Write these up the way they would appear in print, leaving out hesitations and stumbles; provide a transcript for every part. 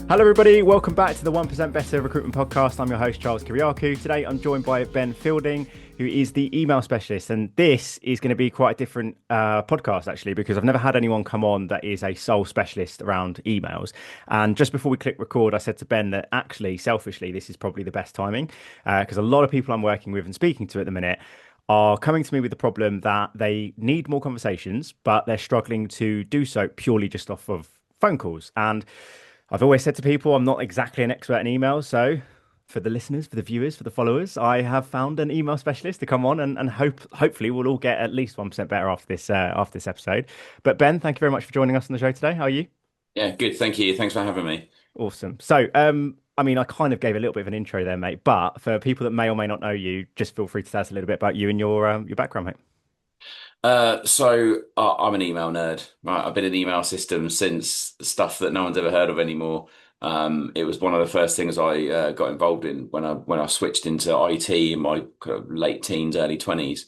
Hello, everybody. Welcome back to the 1% Better Recruitment Podcast. I'm your host, Charles Kyriakou. Today, I'm joined by Ben Fielding, who is the email specialist. And this is going to be quite a different podcast, actually, because I've never had anyone come on that is a sole specialist around emails. And just before we click record, I said to Ben that actually, selfishly, this is probably the best timing because a lot of people I'm working with and speaking to at the minute are coming to me with the problem that they need more conversations, but they're struggling to do so purely just off of phone calls. And I've always said to people, I'm not exactly an expert in emails. So for the listeners, for the viewers, for the followers, I have found an email specialist to come on and hopefully we'll all get at least 1% better after this episode. But Ben, thank you very much for joining us on the show today. How are you? Yeah, good. Thank you. Thanks for having me. Awesome. So, I mean, I kind of gave a little bit of an intro there, mate, but for people that may or may not know you, just feel free to tell us a little bit about you and your background, mate. I'm an email nerd. Right? I've been in email systems since stuff that no one's ever heard of anymore. It was one of the first things I got involved in when I switched into IT in my kind of late teens, early 20s.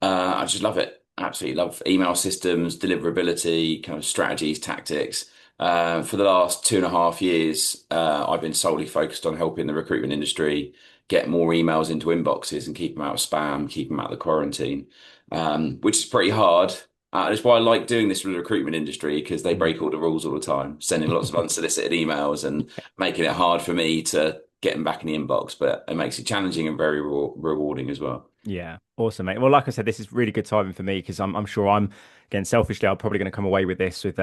I just love it. Absolutely love email systems, deliverability, kind of strategies, tactics. For the last 2.5 years, I've been solely focused on helping the recruitment industry get more emails into inboxes and keep them out of spam, keep them out of the quarantine, which is pretty hard. That's why I like doing this with the recruitment industry because they break all the rules all the time, sending lots of unsolicited emails and making it hard for me to get them back in the inbox. But it makes it challenging and very rewarding as well. Yeah, awesome, mate. Well, like I said, this is really good timing for me because I'm sure again, selfishly, I'm probably going to come away with this with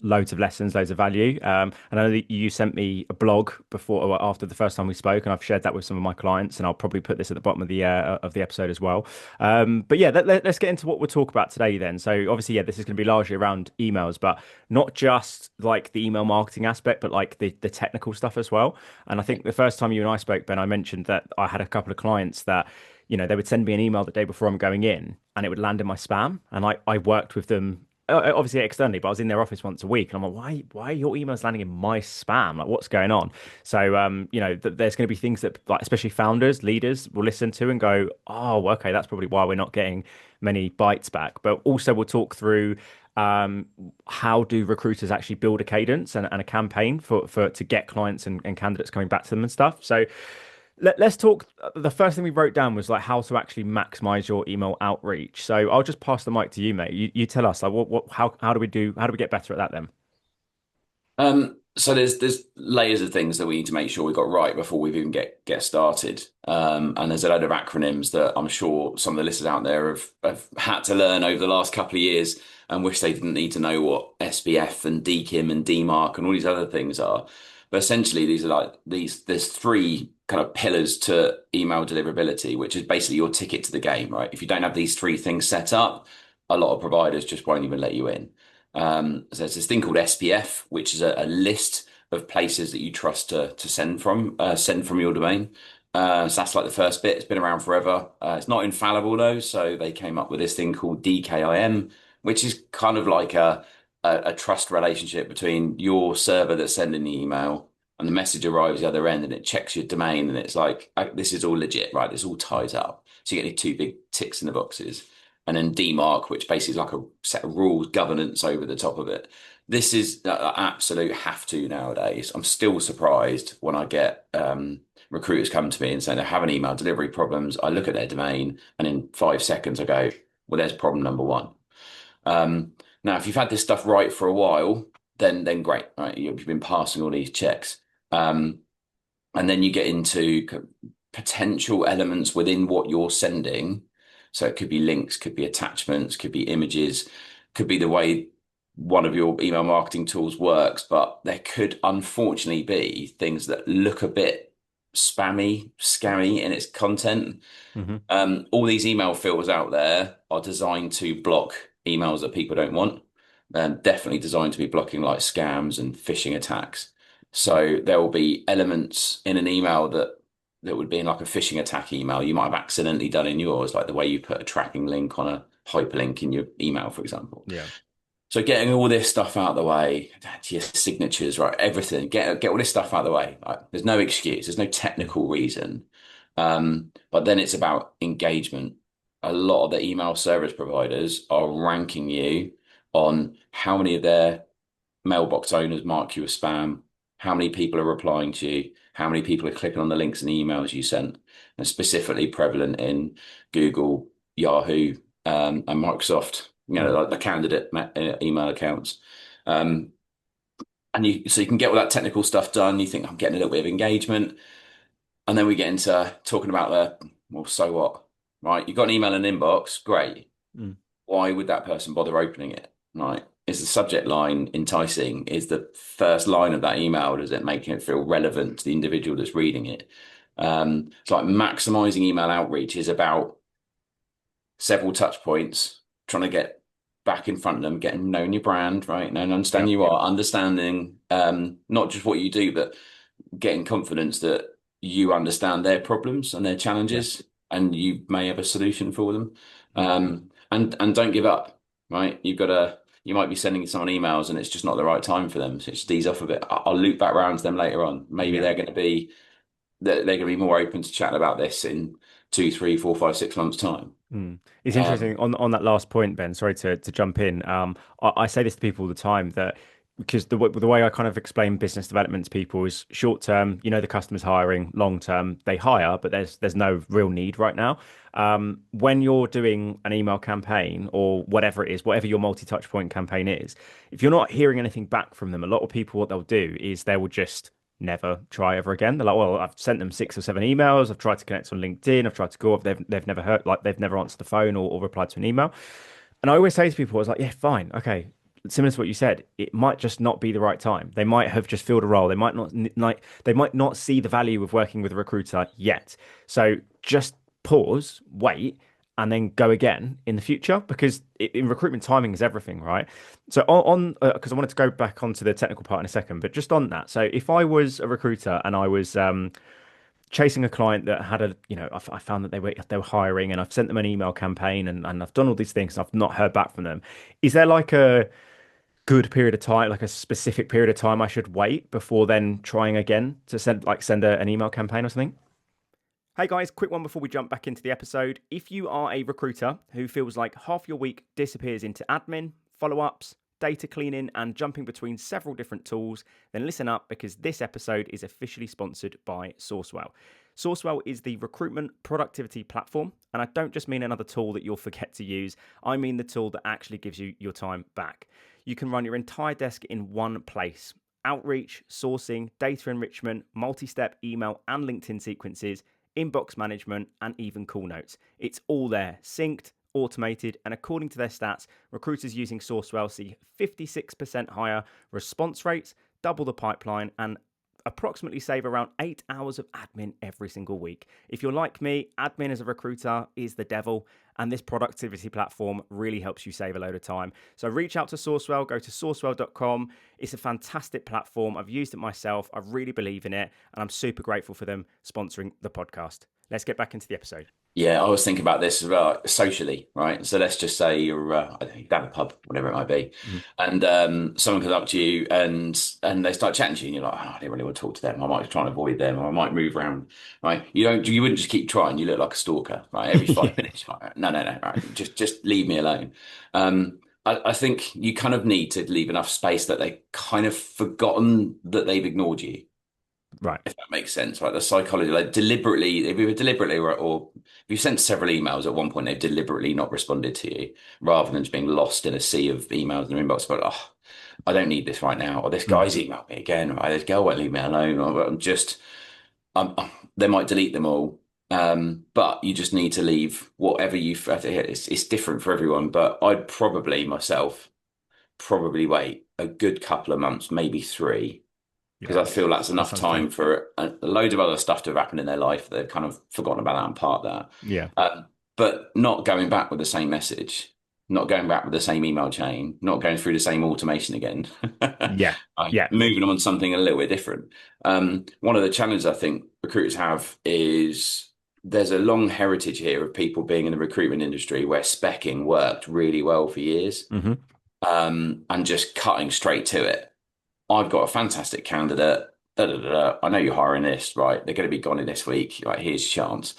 loads of lessons, loads of value. And I know that you sent me a blog before or after the first time we spoke, and I've shared that with some of my clients, and I'll probably put this at the bottom of the episode as well. But yeah, let's get into what we'll talk about today then. So obviously, yeah, this is going to be largely around emails, but not just like the email marketing aspect, but like the technical stuff as well. And I think the first time you and I spoke, Ben, I mentioned that I had a couple of clients that they would send me an email the day before I'm going in and it would land in my spam. And I worked with them obviously externally, but I was in their office once a week. And I'm like, why are your emails landing in my spam? Like, what's going on? So, there's going to be things that, like, especially founders, leaders will listen to and go, oh, okay, that's probably why we're not getting many bites back. But also, we'll talk through how do recruiters actually build a cadence and a campaign for to get clients and candidates coming back to them and stuff. So, let's talk. The first thing we wrote down was like how to actually maximize your email outreach. So I'll just pass the mic to you, mate. You tell us like how do we get better at that then? So there's layers of things that we need to make sure we got right before we even get started. And there's a load of acronyms that I'm sure some of the listeners out there have had to learn over the last couple of years and wish they didn't need to know what SBF and DKIM and DMARC and all these other things are. But essentially, these are like there's three kind of pillars to email deliverability, which is basically your ticket to the game, right? If you don't have these three things set up, a lot of providers just won't even let you in. So there's this thing called SPF, which is a list of places that you trust to send from your domain. So that's like the first bit. It's been around forever. It's not infallible though, so they came up with this thing called DKIM, which is kind of like a trust relationship between your server that's sending the email and the message arrives the other end, and it checks your domain, and it's like this is all legit, right? This all ties up. So you get these two big ticks in the boxes and then DMARC, which basically is like a set of rules, governance over the top of it. This is an absolute have to nowadays. I'm still surprised when I get recruiters come to me and say they're having email delivery problems. I look at their domain and in 5 seconds I go, well, there's problem number one. Now, if you've had this stuff right for a while, then great, right? You've been passing all these checks. And then you get into potential elements within what you're sending. So it could be links, could be attachments, could be images, could be the way one of your email marketing tools works, but there could unfortunately be things that look a bit spammy, scammy in its content. Hmm. All these email filters out there are designed to block emails that people don't want, and definitely designed to be blocking like scams and phishing attacks. So there will be elements in an email that would be in like a phishing attack email you might have accidentally done in yours, like the way you put a tracking link on a hyperlink in your email, for example. Yeah. So getting all this stuff out of the way, your signatures, right? Everything, get all this stuff out of the way. Like, there's no excuse, there's no technical reason. But then it's about engagement. A lot of the email service providers are ranking you on how many of their mailbox owners mark you as spam, how many people are replying to you, how many people are clicking on the links and the emails you sent, and specifically prevalent in Google, Yahoo, and Microsoft, Mm. like the candidate email accounts. Um, and you can get all that technical stuff done. You think I'm getting a little bit of engagement, and then we get into talking about well, so what, right? You've got an email in an inbox, great. Mm. Why would that person bother opening it? Right? Is the subject line enticing? Is the first line of that email, does it making it feel relevant to the individual that's reading it? It's like maximizing email outreach is about several touch points, trying to get back in front of them, getting knowing your brand, right? And understand Yeah. you are, understanding not just what you do, but getting confidence that you understand their problems and their Yeah. challenges, and you may have a solution for them. Mm. And don't give up, right? You might be sending someone emails and it's just not the right time for them. So just ease off a bit. I'll loop back around to them later on. Maybe Yeah. they're going to be more open to chatting about this in 2, 3, 4, 5, 6 months' time. Mm. It's Um, interesting on that last point, Ben. Sorry to jump in. I say this to people all the time that because the way I kind of explain business development to people is short term, the customer's hiring, long term, they hire, but there's no real need right now. When you're doing an email campaign or whatever it is, whatever your multi-touch point campaign is, if you're not hearing anything back from them, a lot of people what they'll do is they will just never try ever again. They're like, well, I've sent them 6 or 7 emails. I've tried to connect on LinkedIn. I've tried to go up. They've never heard, like they've never answered the phone or replied to an email. And I always say to people, I was like, yeah, fine, okay. Similar to what you said, it might just not be the right time. They might have just filled a role. They might not see the value of working with a recruiter yet. So just pause, wait, and then go again in the future because in recruitment, timing is everything, right? So on because I wanted to go back onto the technical part in a second, but just on that. So if I was a recruiter and I was chasing a client that had I found that they were hiring and I've sent them an email campaign and I've done all these things and I've not heard back from them. Is there like a good period of time, like a specific period of time I should wait before then trying again to send an email campaign or something? Hey guys, quick one before we jump back into the episode. If you are a recruiter who feels like half your week disappears into admin, follow-ups, data cleaning, and jumping between several different tools, then listen up because this episode is officially sponsored by Sourcewell. Sourcewell is the recruitment productivity platform, and I don't just mean another tool that you'll forget to use. I mean the tool that actually gives you your time back. You can run your entire desk in one place. Outreach, sourcing, data enrichment, multi-step email and LinkedIn sequences, inbox management, and even call notes. It's all there, synced, automated, and according to their stats, recruiters using Sourcewell see 56% higher response rates, double the pipeline, and approximately save around 8 hours of admin every single week. If you're like me, admin as a recruiter is the devil, and this productivity platform really helps you save a load of time. So reach out to Sourcewell, go to sourcewell.com. It's a fantastic platform. I've used it myself. I really believe in it, and I'm super grateful for them sponsoring the podcast. Let's get back into the episode. Yeah, I was thinking about this as well, socially, right? So let's just say you're, I don't know, down a pub, whatever it might be, Mhm. and someone comes up to you and they start chatting to you, and you're like, oh, I don't really want to talk to them. I might try and avoid them, or I might move around, right? You wouldn't just keep trying. You look like a stalker, right? Every five Yeah. minutes, you're like, no, no, no, right? Just leave me alone. I think you kind of need to leave enough space that they kind of forgotten that they've ignored you, Right. if that makes sense, right? The psychology, like deliberately, if you were deliberately, or if you sent several emails at one point, they've deliberately not responded to you, rather than just being lost in a sea of emails in their inbox. But oh, I don't need this right now. Or this Mm. guy's emailed me again. Right? This girl won't leave me alone. Or they might delete them all. But you just need to leave whatever you. It's different for everyone. But I'd probably myself probably wait a good couple of months, maybe 3, because Yeah. I feel that's That enough sounds fair. time for a load of other stuff to have happened in their life. They've kind of forgotten about that and part that. Yeah. But not going back with the same message, not going back with the same email chain, not going through the same automation again. Yeah. Right, Yeah. moving on to something a little bit different. One of the challenges I think recruiters have is there's a long heritage here of people being in the recruitment industry where specking worked really well for years, Hmm. and just cutting straight to it. I've got a fantastic candidate. Da, da, da, da. I know you're hiring this, right? They're going to be gone in this week. Right, here's your chance.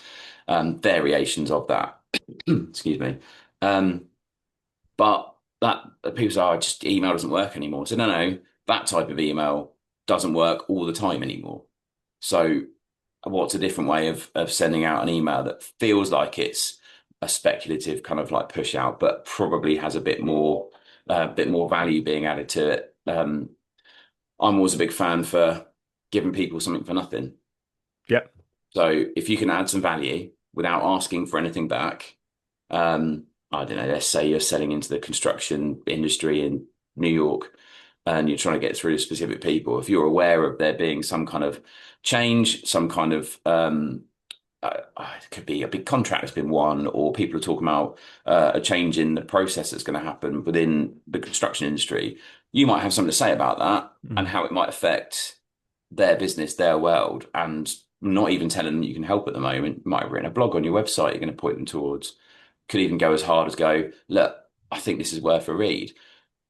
Variations of that. Excuse me. Um, but that people say, oh, just email doesn't work anymore. So no, no, that type of email doesn't work all the time anymore. So what's a different way of sending out an email that feels like it's a speculative kind of like push out, but probably has a bit more value being added to it. I'm always a big fan for giving people something for nothing. Yep. So if you can add some value without asking for anything back, I don't know, let's say you're selling into the construction industry in New York and you're trying to get through to specific people. If you're aware of there being some kind of change, some kind of it could be a big contract that's been won, or people are talking about a change in the process that's going to happen within the construction industry, you might have something to say about that and how it might affect their business, their world, and not even telling them you can help at the moment. You might have written a blog on your website you're going to point them towards. Could even go as hard as go, look, I think this is worth a read.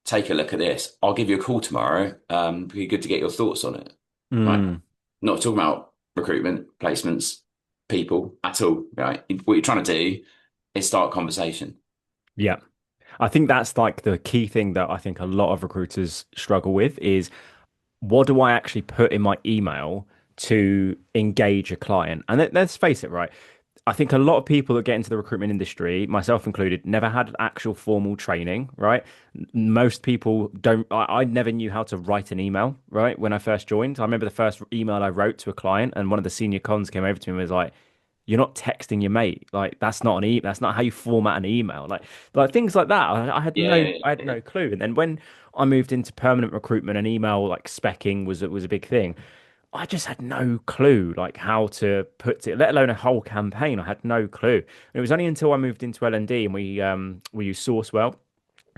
Take a look at this. I'll give you a call tomorrow. It'd be good to get your thoughts on it. Right. Mm. Not talking about recruitment, placements, people at all. Right. What you're trying to do is start a conversation. Yeah. I think that's like the key thing that I think a lot of recruiters struggle with is what do I actually put in my email to engage a client? And let's face it, right? I think a lot of people that get into the recruitment industry, myself included, never had actual formal training, right? Most people don't, I never knew how to write an email, right? When I first joined, I remember the first email I wrote to a client, and one of the senior cons came over to me and was like, you're not texting your mate. Like that's not an email. That's not how you format an email. Like things like that. Yeah, I had no clue. And then when I moved into permanent recruitment and email like specking was a big thing, I just had no clue like how to put it, let alone a whole campaign. I had no clue. And it was only until I moved into L&D and we use Sourcewell.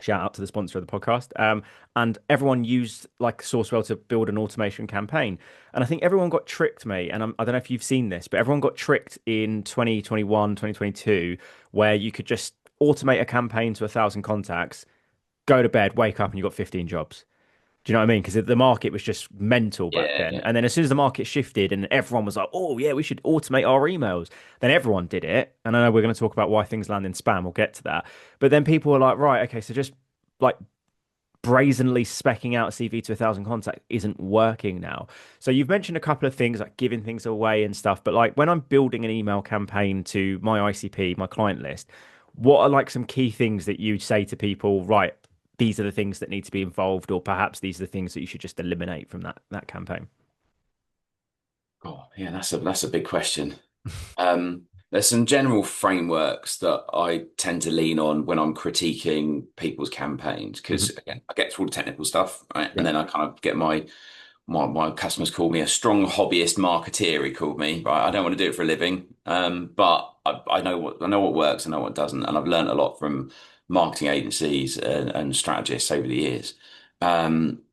Shout out to the sponsor of the podcast. And everyone used like Sourcewell to build an automation campaign. And I think everyone got tricked, mate. And I don't know if you've seen this, but everyone got tricked in 2021, 2022, where you could just automate a campaign to 1,000 contacts, go to bed, wake up, and you got 15 jobs. Do you know what I mean? Because the market was just mental back yeah, then. yeah. And then as soon as the market shifted and everyone was like, oh, yeah, we should automate our emails, then everyone did it. And I know we're going to talk about why things land in spam. We'll get to that. But then people were like, right, okay, so just like brazenly specking out a CV to 1,000 contacts isn't working now. So you've mentioned a couple of things like giving things away and stuff. But like when I'm building an email campaign to my ICP, my client list, what are like some key things that you'd say to people, right? These are the things that need to be involved, or perhaps these are the things that you should just eliminate from that campaign. Oh, yeah, that's a big question. There's some general frameworks that I tend to lean on when I'm critiquing people's campaigns because Hmm. again, I get through all the technical stuff, right? And Yeah. then I kind of get my customers call me a strong hobbyist marketeer. He called me, right? I don't want to do it for a living, but I know what works, I know what doesn't, and I've learned a lot from marketing agencies and strategists over the years.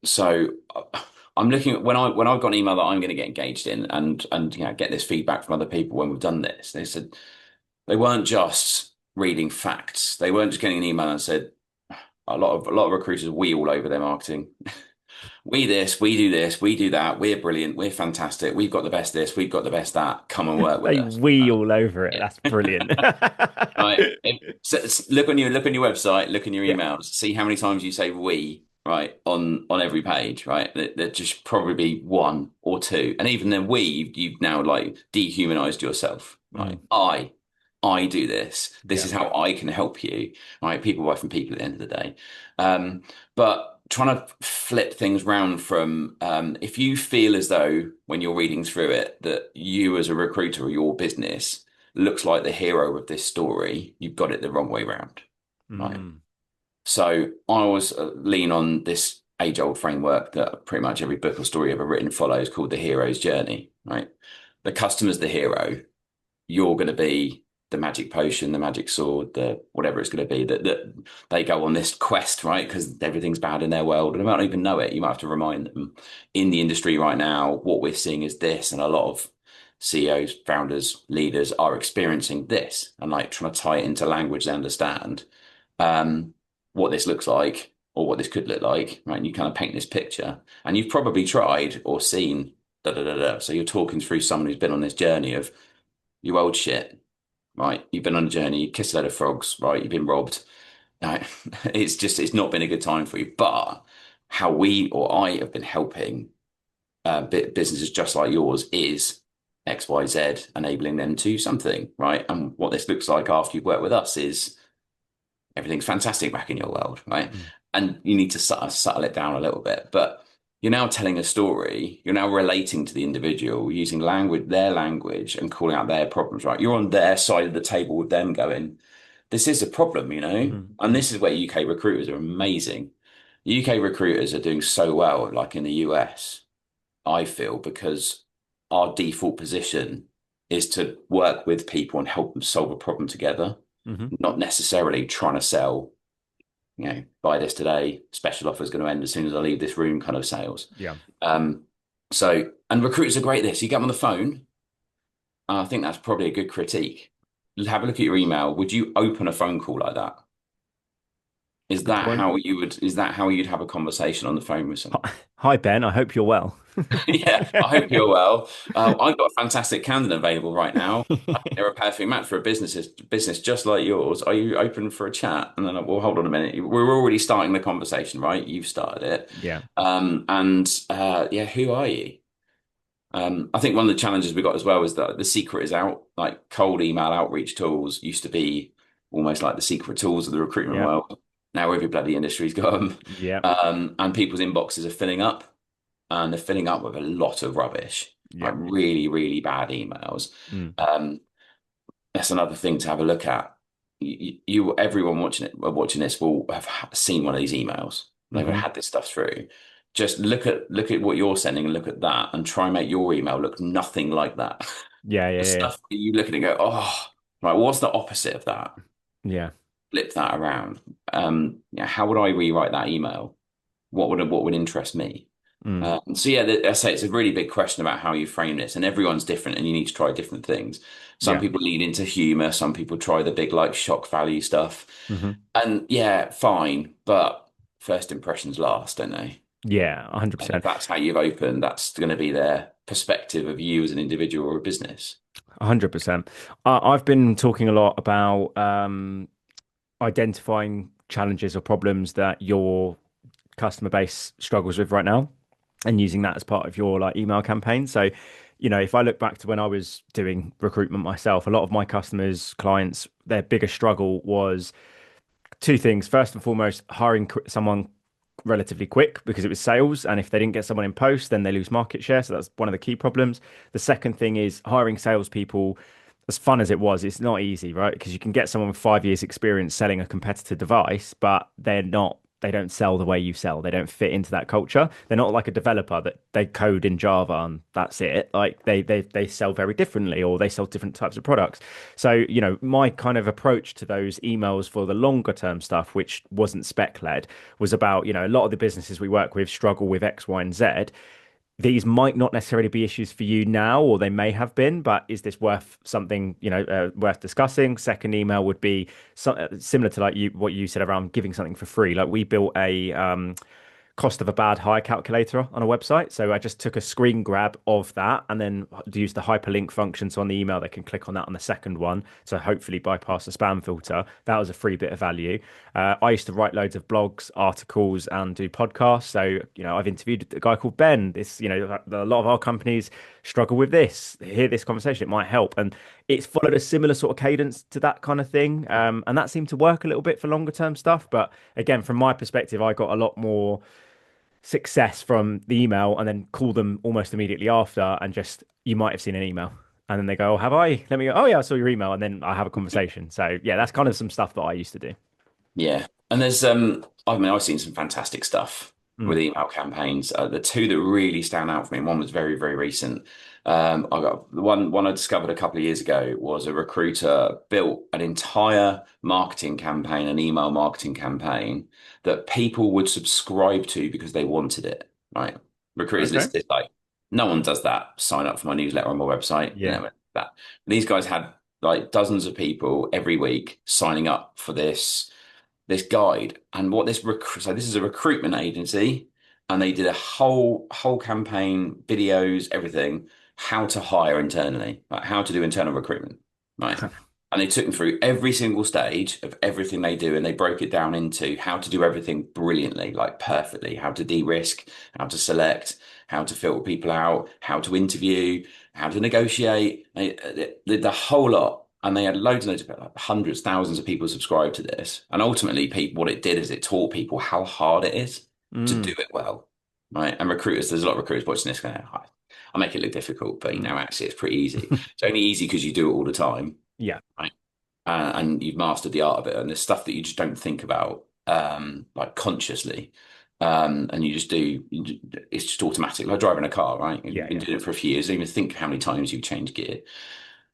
So I'm looking at when I've got an email that I'm going to get engaged in and get this feedback from other people when we've done this. They said they weren't just reading facts. They weren't just getting an email and said a lot of recruiters we all over their marketing. We this, we do this, we do that. We're brilliant. We're fantastic. We've got the best this. We've got the best that. Come and work with They us. wee all over it. Yeah. That's brilliant. Right. Look on your website, look in your Yeah. emails, see how many times you say we, right, on every page, right? There just probably be one or two. And even then you've now like dehumanized yourself, right? Mm. I do this. This Yeah. is how I can help you, right? People buy from people at the end of the day. But trying to flip things round from if you feel as though when you're reading through it that you as a recruiter or your business looks like the hero of this story, you've got it the wrong way round, right? Mm. So I always lean on this age-old framework that pretty much every book or story ever written follows called the hero's journey, right? The customer's the hero. You're going to be the magic potion, the magic sword, the whatever it's going to be that they go on this quest, right? Because everything's bad in their world and they might not even know it. You might have to remind them in the industry right now, what we're seeing is this, and a lot of CEOs, founders, leaders are experiencing this and like trying to tie it into language they understand um, what this looks like or what this could look like, right? And you kind of paint this picture and you've probably tried or seen da da da da. So you're talking through someone who's been on this journey of you old shit, right? You've been on a journey, you kissed a load of frogs, right? You've been robbed. Right? It's not been a good time for you. But how we or I have been helping businesses just like yours is XYZ, enabling them to something, right? And what this looks like after you've worked with us is everything's fantastic back in your world, right? Mm. And you need to settle it down a little bit. But you're now telling a story, you're now relating to the individual using language, their language, and calling out their problems, right? You're on their side of the table with them going, this is a problem, you know? Mm. And this is where UK recruiters are amazing. UK recruiters are doing so well, like in the US, I feel, because our default position is to work with people and help them solve a problem together, Hmm. not necessarily trying to sell, buy this today, special offer is going to end as soon as I leave this room kind of sales. Yeah. Um, and recruiters are great at this. You get them on the phone, I think that's probably a good critique. Have a look at your email. Would you open a phone call like that? Good point. Is that how you'd have a conversation on the phone with someone? Hi, Ben. I hope you're well. Yeah, I hope you're well. I've got a fantastic candidate available right now. I think they're a perfect match for a business just like yours. Are you open for a chat? And then well, hold on a minute. We're already starting the conversation, right? You've started it. Yeah. Yeah, who are you? I think one of the challenges we got as well is that the secret is out. Like cold email outreach tools used to be almost like the secret tools of the recruitment Yeah. world. Now every bloody industry's got them. Yeah. And people's inboxes are filling up, and they're filling up with a lot of rubbish, like Yeah. really, really bad emails. Mm. Um, that's another thing to have a look at. Everyone watching this will have seen one of these emails. They've Hmm. had this stuff through. Just look at what you're sending and look at that, and try and make your email look nothing like that. Yeah. The Yeah. stuff that you look at and go, oh, right, what's the opposite of that? Yeah. Flip that around. How would I rewrite that email? What would interest me? Mm. So yeah, I say it's a really big question about how you frame this, and everyone's different, and you need to try different things. Some Yeah. people lean into humor, some people try the big like shock value stuff, Hmm. and yeah, fine, but first impressions last, don't they? Yeah. And if 100%. that's how you've opened, that's going to be their perspective of you as an individual or a business. 100%. I've been talking a lot about identifying challenges or problems that your customer base struggles with right now and using that as part of your like email campaign. So, if I look back to when I was doing recruitment myself, a lot of my customers, clients, their biggest struggle was two things. First and foremost, hiring someone relatively quick because it was sales. And if they didn't get someone in post, then they lose market share. So that's one of the key problems. The second thing is hiring salespeople. As fun as it was, it's not easy, right? Because you can get someone with 5 years experience selling a competitor device, but they don't sell the way you sell. They don't fit into that culture. They're not like a developer that they code in Java and that's it. Like they sell very differently or they sell different types of products. So, my kind of approach to those emails for the longer term stuff, which wasn't spec led, was about, a lot of the businesses we work with struggle with X, Y, and Z. These might not necessarily be issues for you now, or they may have been, but is this worth something, worth discussing? Second email would be similar to like what you said around giving something for free. Like we built a cost of a bad hire calculator on a website. So I just took a screen grab of that and then used the hyperlink function. So on the email, they can click on that on the second one. So hopefully bypass the spam filter. That was a free bit of value. I used to write loads of blogs, articles, and do podcasts. So, I've interviewed a guy called Ben. A lot of our companies struggle with this. Hear this conversation, it might help. And it's followed a similar sort of cadence to that kind of thing. And that seemed to work a little bit for longer term stuff. But again, from my perspective, I got a lot more success from the email and then call them almost immediately after and just you might have seen an email and then they go, oh, have I? Let me go, oh yeah, I saw your email, and then I have a conversation. So yeah, that's kind of some stuff that I used to do. Yeah. And I've seen some fantastic stuff Mm. with email campaigns. The two that really stand out for me, and one was very, very recent. I got the one I discovered a couple of years ago was a recruiter built an entire marketing campaign, an email marketing campaign that people would subscribe to because they wanted it, right? Recruiters Okay. listed like no one does that. Sign up for my newsletter on my website. Yeah. That. These guys had like dozens of people every week signing up for this guide. And what so this is a recruitment agency, and they did a whole campaign, videos, everything, how to hire internally, like how to do internal recruitment, right? And they took them through every single stage of everything they do, and they broke it down into how to do everything brilliantly, like perfectly, how to de-risk, how to select, how to filter people out, how to interview, how to negotiate, they did the whole lot. And they had loads and loads of like hundreds, thousands of people subscribed to this. And ultimately, people, what it did is it taught people how hard it is to do Mm. it well, right? And recruiters, there's a lot of recruiters watching this going, I make it look difficult, but actually, it's pretty easy. It's only easy because you do it all the time, Yeah. right? And you've mastered the art of it. And there's stuff that you just don't think about, like consciously. And you just do, it's just automatic, like driving a car, right? You've Yeah. been Yeah. doing it for a few years, don't even think how many times you've changed gear.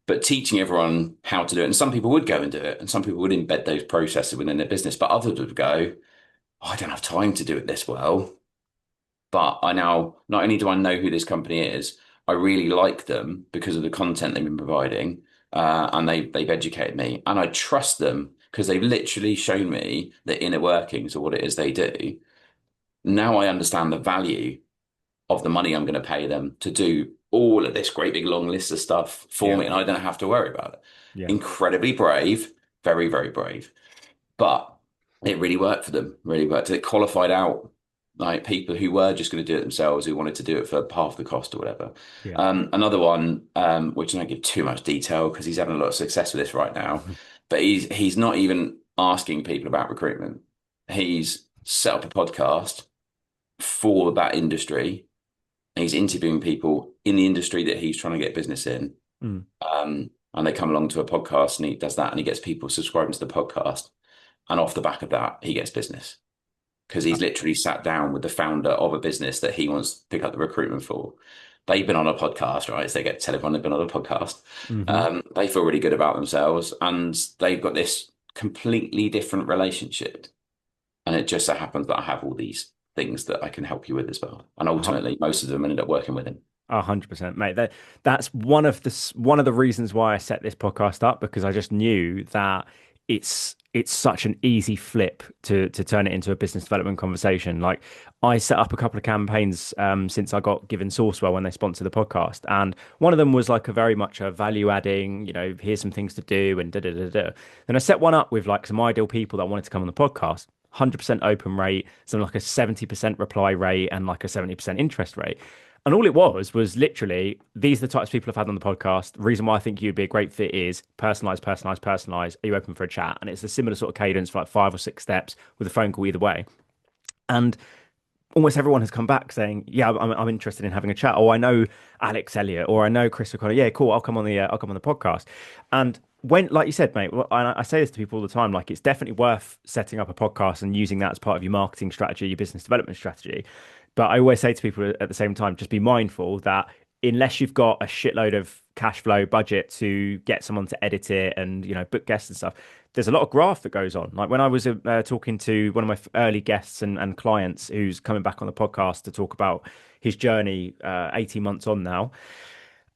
But teaching everyone how to do it, and some people would go and do it, and some people would embed those processes within their business, but others would go, oh, I don't have time to do it this well. But I now, not only do I know who this company is, I really like them because of the content they've been providing, and they've educated me, and I trust them because they've literally shown me the inner workings of what it is they do. Now I understand the value of the money I'm going to pay them to do all of this great big long list of stuff for Yeah. me, and I don't have to worry about it. Yeah. Incredibly brave, very, very brave. But it really worked for them, really worked. It qualified out like people who were just going to do it themselves, who wanted to do it for half the cost or whatever. Yeah. Another one, which I don't give too much detail because he's having a lot of success with this right now, but he's not even asking people about recruitment. He's set up a podcast for that industry, and he's interviewing people in the industry that he's trying to get business in. Mm. And they come along to a podcast, and he does that, and he gets people subscribing to the podcast. And off the back of that, he gets business because he's literally sat down with the founder of a business that he wants to pick up the recruitment for. They've been on a podcast, right? So they get to tell everyone they've been on a podcast. Hmm. They feel really good about themselves, and they've got this completely different relationship. And it just so happens that I have all these things that I can help you with as well. And ultimately, most of them ended up working with him. 100%, mate. That's one of the reasons why I set this podcast up, because I just knew that it's such an easy flip to turn it into a business development conversation. Like, I set up a couple of campaigns since I got given Sourcewell when they sponsored the podcast, and one of them was like a very much a value adding, here's some things to do and da da da da. Then I set one up with like some ideal people that wanted to come on the podcast. 100% open rate, some like a 70% reply rate, and like a 70% interest rate. And all it was literally, these are the types of people I've had on the podcast. The reason why I think you'd be a great fit is personalize, personalize, personalize. Are you open for a chat? And it's a similar sort of cadence for like 5 or 6 steps with a phone call either way. And almost everyone has come back saying, "Yeah, I'm interested in having a chat." Or I know Alex Elliott, or I know Chris O'Connor. Yeah, cool. I'll come on the podcast. And when, like you said, mate, well, I say this to people all the time. Like, it's definitely worth setting up a podcast and using that as part of your marketing strategy, your business development strategy. But I always say to people at the same time, just be mindful that unless you've got a shitload of cash flow budget to get someone to edit it and book guests and stuff, there's a lot of graft that goes on. Like when I was talking to one of my early guests and clients who's coming back on the podcast to talk about his journey 18 months on now.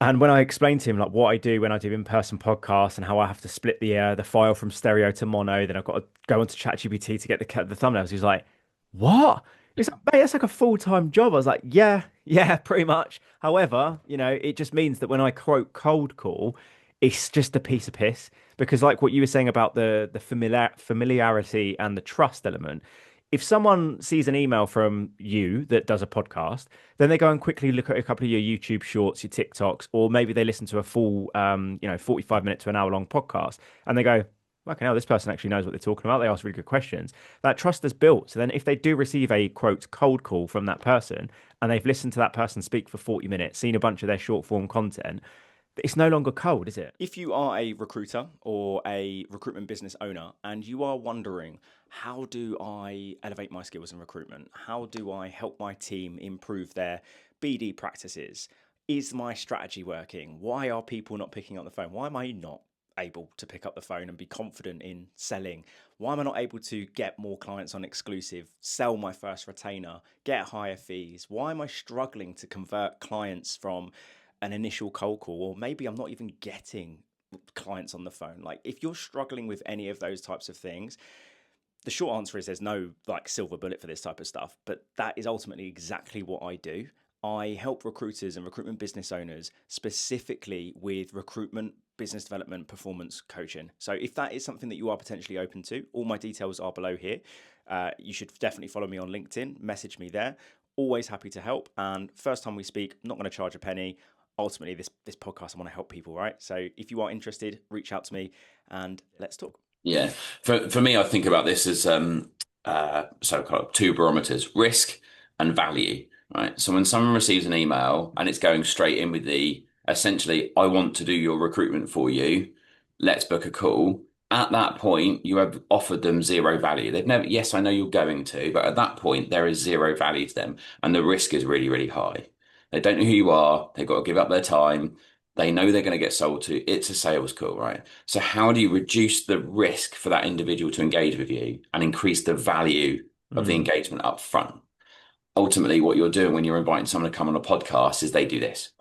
And when I explained to him like what I do when I do in-person podcasts and how I have to split the file from stereo to mono, then I've got to go onto ChatGPT to get the thumbnails. He's like, "What?" It's like, "Mate, that's like a full-time job." I was like, yeah, pretty much. However, it just means that when I quote cold call, it's just a piece of piss, because like what you were saying about the familiarity and the trust element, if someone sees an email from you that does a podcast, then they go and quickly look at a couple of your YouTube shorts, your TikToks, or maybe they listen to a full 45 minute to an hour long podcast, and they go, "Okay, now this person actually knows what they're talking about. They ask really good questions." That trust is built. So then if they do receive a quote cold call from that person, and they've listened to that person speak for 40 minutes, seen a bunch of their short form content, it's no longer cold, is it? If you are a recruiter or a recruitment business owner and you are wondering, how do I elevate my skills in recruitment? How do I help my team improve their BD practices? Is my strategy working? Why are people not picking up the phone? Why am I not able to pick up the phone and be confident in selling? Why am I not able to get more clients on exclusive, sell my first retainer, get higher fees? Why am I struggling to convert clients from an initial cold call? Or maybe I'm not even getting clients on the phone. Like, if you're struggling with any of those types of things, the short answer is there's no like silver bullet for this type of stuff, but that is ultimately exactly what I do. I help recruiters and recruitment business owners specifically with recruitment business development performance coaching. So if that is something that you are potentially open to, all my details are below here. You should definitely follow me on LinkedIn, message me there. Always happy to help. And first time we speak, I'm not going to charge a penny. Ultimately, this podcast, I want to help people, right? So if you are interested, reach out to me and let's talk. Yeah. For me, I think about this as so-called two barometers, risk and value, right? So when someone receives an email and it's going straight in with the essentially, I want to do your recruitment for you, let's book a call. At that point, you have offered them zero value. They've never, yes, I know you're going to, but at that point, there is zero value to them. And the risk is really, really high. They don't know who you are. They've got to give up their time. They know they're going to get sold to. It's a sales call, right? So how do you reduce the risk for that individual to engage with you and increase the value of the engagement up front? Ultimately, what you're doing when you're inviting someone to come on a podcast is they do this.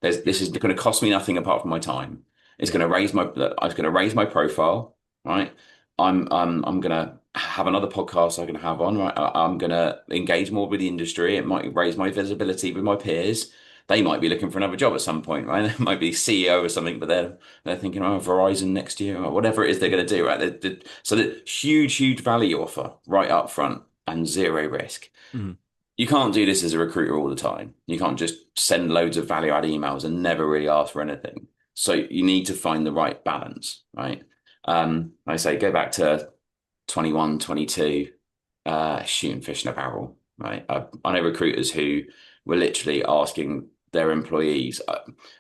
This is going to cost me nothing apart from my time. It's going to raise my. I'm going to raise my profile, right? I'm going to have another podcast I'm going to have on, right? I'm going to engage more with the industry. It might raise my visibility with my peers. They might be looking for another job at some point, right? They might be CEO or something, but they're thinking, oh, Verizon next year or whatever it is they're going to do, right? So the huge value offer right up front and zero risk. Mm-hmm. You can't do this as a recruiter all the time. You can't just send loads of value add emails and never really ask for anything. So you need to find the right balance, right? Like I say, go back to 21, 22, shooting fish in a barrel, right? I know recruiters who were literally asking their employees,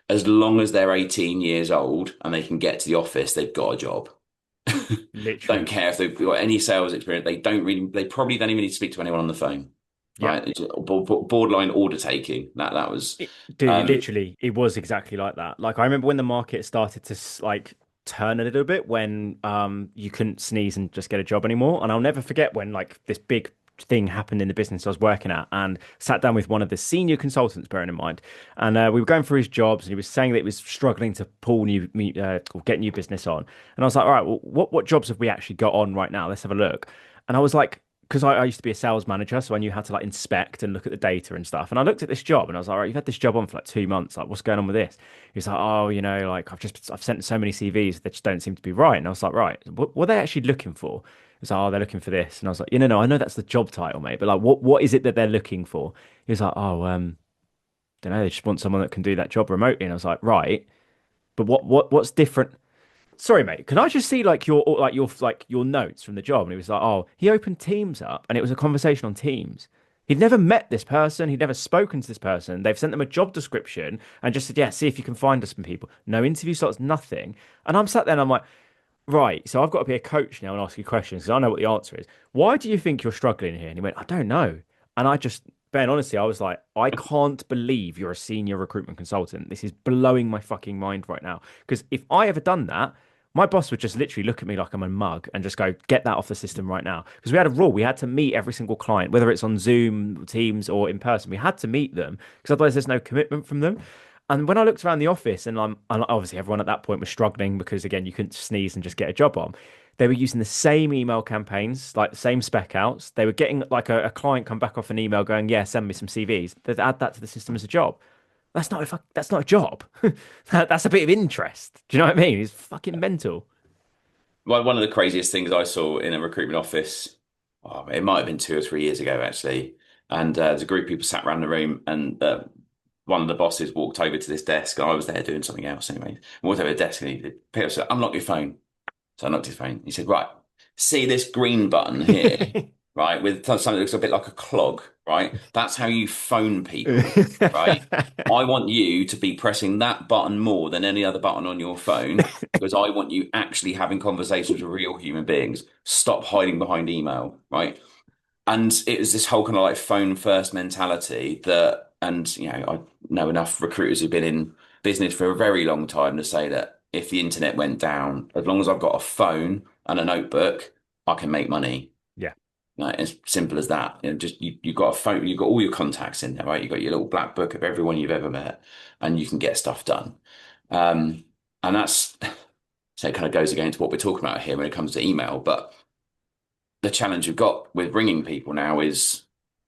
as long as they're 18 years old and they can get to the office, they've got a job. Literally. Don't care if they've got any sales experience. They probably don't even need to speak to anyone on the phone. Yeah. Right, it's borderline order taking. That was, Literally, it was exactly like that. Like I remember when the market started to like turn a little bit when you couldn't sneeze and just get a job anymore. And I'll never forget when like this big thing happened in the business I was working at and sat down with one of the senior consultants, bearing in mind, and we were going through his jobs and he was saying that he was struggling to pull or get new business on. And I was like, all right, well, what jobs have we actually got on right now? Let's have a look. And I was like, because I used to be a sales manager, so I knew how to like inspect and look at the data and stuff. And I looked at this job and I was like, all right, you've had this job on for like 2 months. Like, what's going on with this? He was like, oh, like I've sent so many CVs that just don't seem to be right. And I was like, right, what are they actually looking for? He was like, oh, they're looking for this. And I was like, no, I know that's the job title, mate, but like, what is it that they're looking for? He was like, oh, don't know, they just want someone that can do that job remotely. And I was like, right, but what's different? Sorry, mate. Can I just see like your notes from the job? And he was like, oh, he opened Teams up, and it was a conversation on Teams. He'd never met this person. He'd never spoken to this person. They've sent them a job description and just said, yeah, see if you can find us some people. No interview slots, nothing. And I'm sat there and I'm like, right, so I've got to be a coach now and ask you questions because I know what the answer is. Why do you think you're struggling here? And he went, I don't know. And I just, Ben, honestly, I was like, I can't believe you're a senior recruitment consultant. This is blowing my fucking mind right now. Because if I ever done that, my boss would just literally look at me like I'm a mug and just go, get that off the system right now. Because we had a rule. We had to meet every single client, whether it's on Zoom, Teams, or in person. We had to meet them because otherwise there's no commitment from them. And when I looked around the office, and obviously everyone at that point was struggling because, again, you couldn't sneeze and just get a job on. They were using the same email campaigns, like the same spec outs. They were getting like a client come back off an email going, yeah, send me some CVs. They'd add that to the system as a job. That's not a job. That's a bit of interest. Do you know what I mean? It's fucking mental. well, one of the craziest things I saw in a recruitment office. Oh, it might have been 2 or 3 years ago, actually. And there's a group of people sat around the room, and one of the bosses walked over to this desk, and I was there doing something else anyway. Walked over to the desk, and he picked up, said, unlock your phone. So I unlocked his phone. He said, right, see this green button here, right, with something that looks a bit like a clog, right? That's how you phone people, right? I want you to be pressing that button more than any other button on your phone because I want you actually having conversations with real human beings. Stop hiding behind email, right? And it was this whole kind of like phone first mentality that, and I know enough recruiters who've been in business for a very long time to say that if the internet went down, as long as I've got a phone and a notebook, I can make money. Yeah. Like, as simple as that. Just you've got a phone, you've got all your contacts in there, right? You've got your little black book of everyone you've ever met, and you can get stuff done. And that's so it kind of goes against what we're talking about here when it comes to email. But the challenge we've got with ringing people now is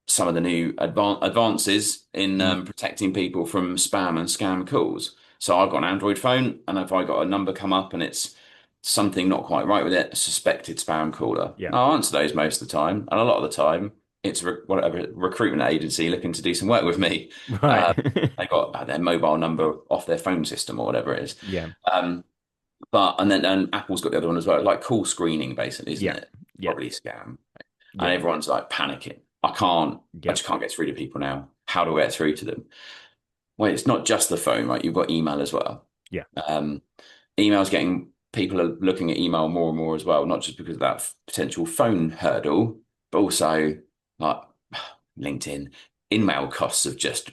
some of the new advances in protecting people from spam and scam calls. So I've got an Android phone, and if I got a number come up and it's something not quite right with it, a suspected spam caller, Yeah. I'll answer those most of the time, and a lot of the time it's whatever recruitment agency looking to do some work with me. Right. They got their mobile number off their phone system or whatever it is. Yeah. Um, but and Apple's got the other one as well, like call screening basically, isn't Yeah. it? Yeah. Probably scam, and Yeah. everyone's like panicking. I Yeah. just can't get through to people now. How do I get through to them? Well, it's not just the phone, right? You've got email as well. Yeah. Um, email's getting people are looking at email more and more as well, not just because of that potential phone hurdle, but also like LinkedIn email costs have just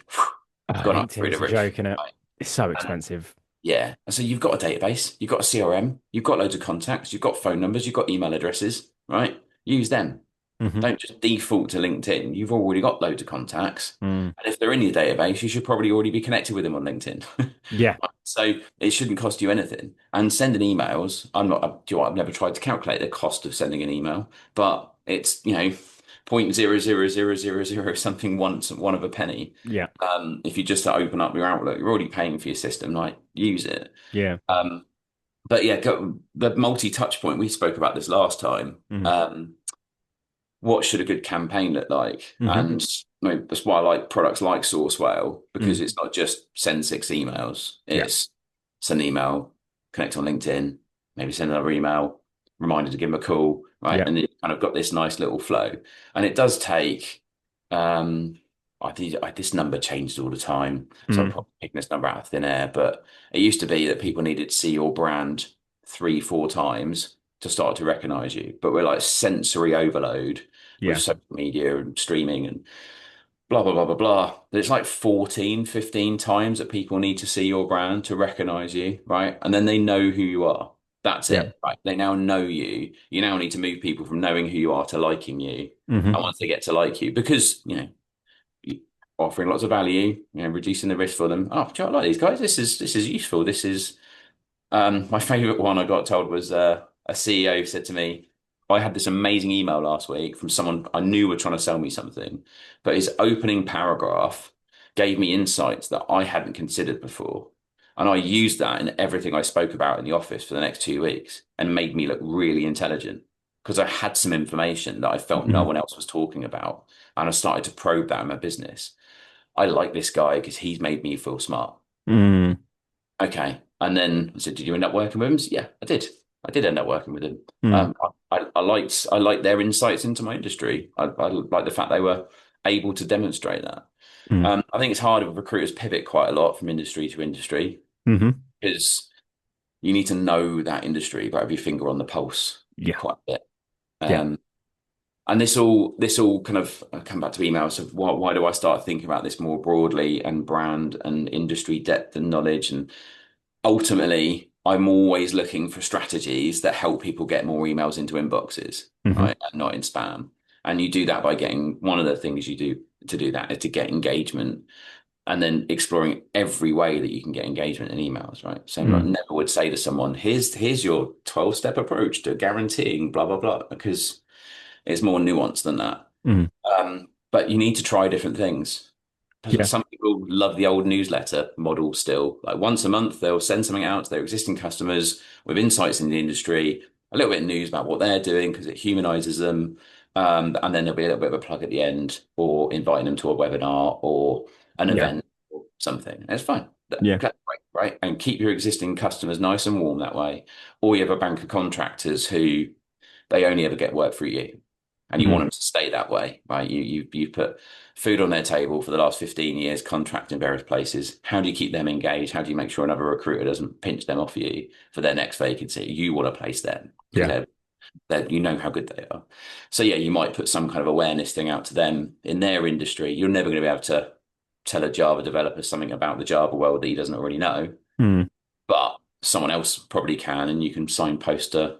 Oh, gone up through the LinkedIn's a roof. joke, isn't it? Right? It's so And expensive. yeah, and so you've got a database, you've got a CRM, you've got loads of contacts, you've got phone numbers, you've got email addresses, right? Use them. Hmm. Don't just default to LinkedIn. You've already got loads of contacts. Mm. And if they're in your database, you should probably already be connected with them on LinkedIn. Yeah. So it shouldn't cost you anything. And sending emails, do you know what, I've never tried to calculate the cost of sending an email, but it's, 0.00000 something once one of a penny. Yeah. If you just open up your Outlook, you're already paying for your system, like use it. Yeah. Um, but yeah, the multi-touch point, we spoke about this last time. Hmm. What should a good campaign look like? Hmm. And that's why I like products like Sourcewell, because Mm. it's not just send 6 emails. Yeah. It's send an email, connect on LinkedIn, maybe send another email, reminder to give them a call, right? Yeah. And it kind of got this nice little flow. And it does take, I think this number changed all the time. So I'm Mm. probably picking this number out of thin air, but it used to be that people needed to see your brand 3, 4 times to start to recognize you. But we're like sensory overload with Yeah. social media and streaming and blah, blah, blah, blah, blah. There's like 14, 15 times that people need to see your brand to recognize you, right? And then they know who you are. That's Yeah. it, right? They now know you. You now need to move people from knowing who you are to liking you. And Hmm. once they get to like you, because, you offering lots of value, reducing the risk for them. Oh, do you know, I like these guys. This is useful. This is my favorite one I got told was a CEO said to me, I had this amazing email last week from someone I knew were trying to sell me something, but his opening paragraph gave me insights that I hadn't considered before. And I used that in everything I spoke about in the office for the next 2 weeks and made me look really intelligent because I had some information that I felt no Hmm. one else was talking about. And I started to probe that in my business. I like this guy because he's made me feel smart. Mm. Okay. And then I said, did you end up working with him? He said, yeah, I did. I did end up working with him. Mm. I liked their insights into my industry. I like the fact they were able to demonstrate that. Mm. I think it's hard if recruiters pivot quite a lot from industry to industry Hmm. because you need to know that industry, but have your finger on the pulse Yeah. quite a bit. Yeah. Um, and this all kind of come back to emails of why do I start thinking about this more broadly and brand and industry depth and knowledge and ultimately, I'm always looking for strategies that help people get more emails into inboxes, Hmm. right? And not in spam. And you do that by getting one of the things you do to do that is to get engagement and then exploring every way that you can get engagement in emails, right? So I Mm. never would say to someone, here's your 12-step approach to guaranteeing blah, blah, blah, because it's more nuanced than that. Mm. But you need to try different things. Yeah. Some people love the old newsletter model still. Like once a month, they'll send something out to their existing customers with insights in the industry, a little bit of news about what they're doing because it humanizes them. And then there'll be a little bit of a plug at the end or inviting them to a webinar or an Yeah. event or something. And it's fine. Yeah. Great, right? And keep your existing customers nice and warm that way. Or you have a bank of contractors who they only ever get work through you. And you want Mm. them to stay that way, right? You put food on their table for the last 15 years, contract in various places. How do you keep them engaged? How do you make sure another recruiter doesn't pinch them off you for their next vacancy? You want to place them because Yeah. you know how good they are. So yeah, you might put some kind of awareness thing out to them in their industry. You're never going to be able to tell a Java developer something about the Java world that he doesn't already know, Mm. but someone else probably can, and you can signpost a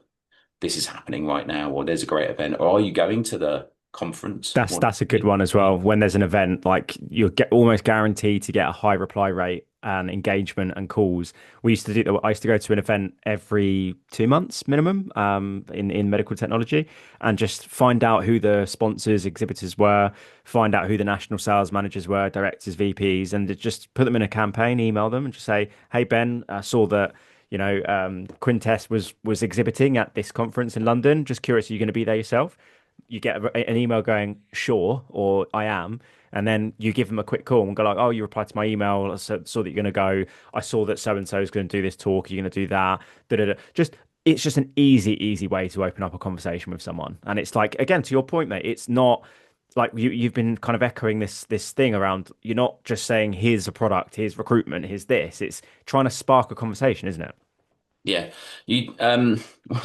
this is happening right now, or there's a great event, or are you going to the conference? That's a good one as well. When there's an event, like you'll get almost guaranteed to get a high reply rate, and engagement and calls. I used to go to an event every 2 months minimum in medical technology, and just find out who the sponsors, exhibitors were, find out who the national sales managers were, directors, VPs, and just put them in a campaign, email them, and just say, "Hey Ben, I saw that." Quintess was exhibiting at this conference in London. Just curious, are you going to be there yourself? You get an email going, sure, or I am. And then you give them a quick call and go like, oh, you replied to my email. I saw that you're going to go. I saw that so-and-so is going to do this talk. You're going to do that. Da, da, da. It's just an easy way to open up a conversation with someone. And it's like, again, to your point, mate, it's not like you've been kind of echoing this thing around, you're not just saying, here's a product, here's recruitment, here's this. It's trying to spark a conversation, isn't it? Yeah. You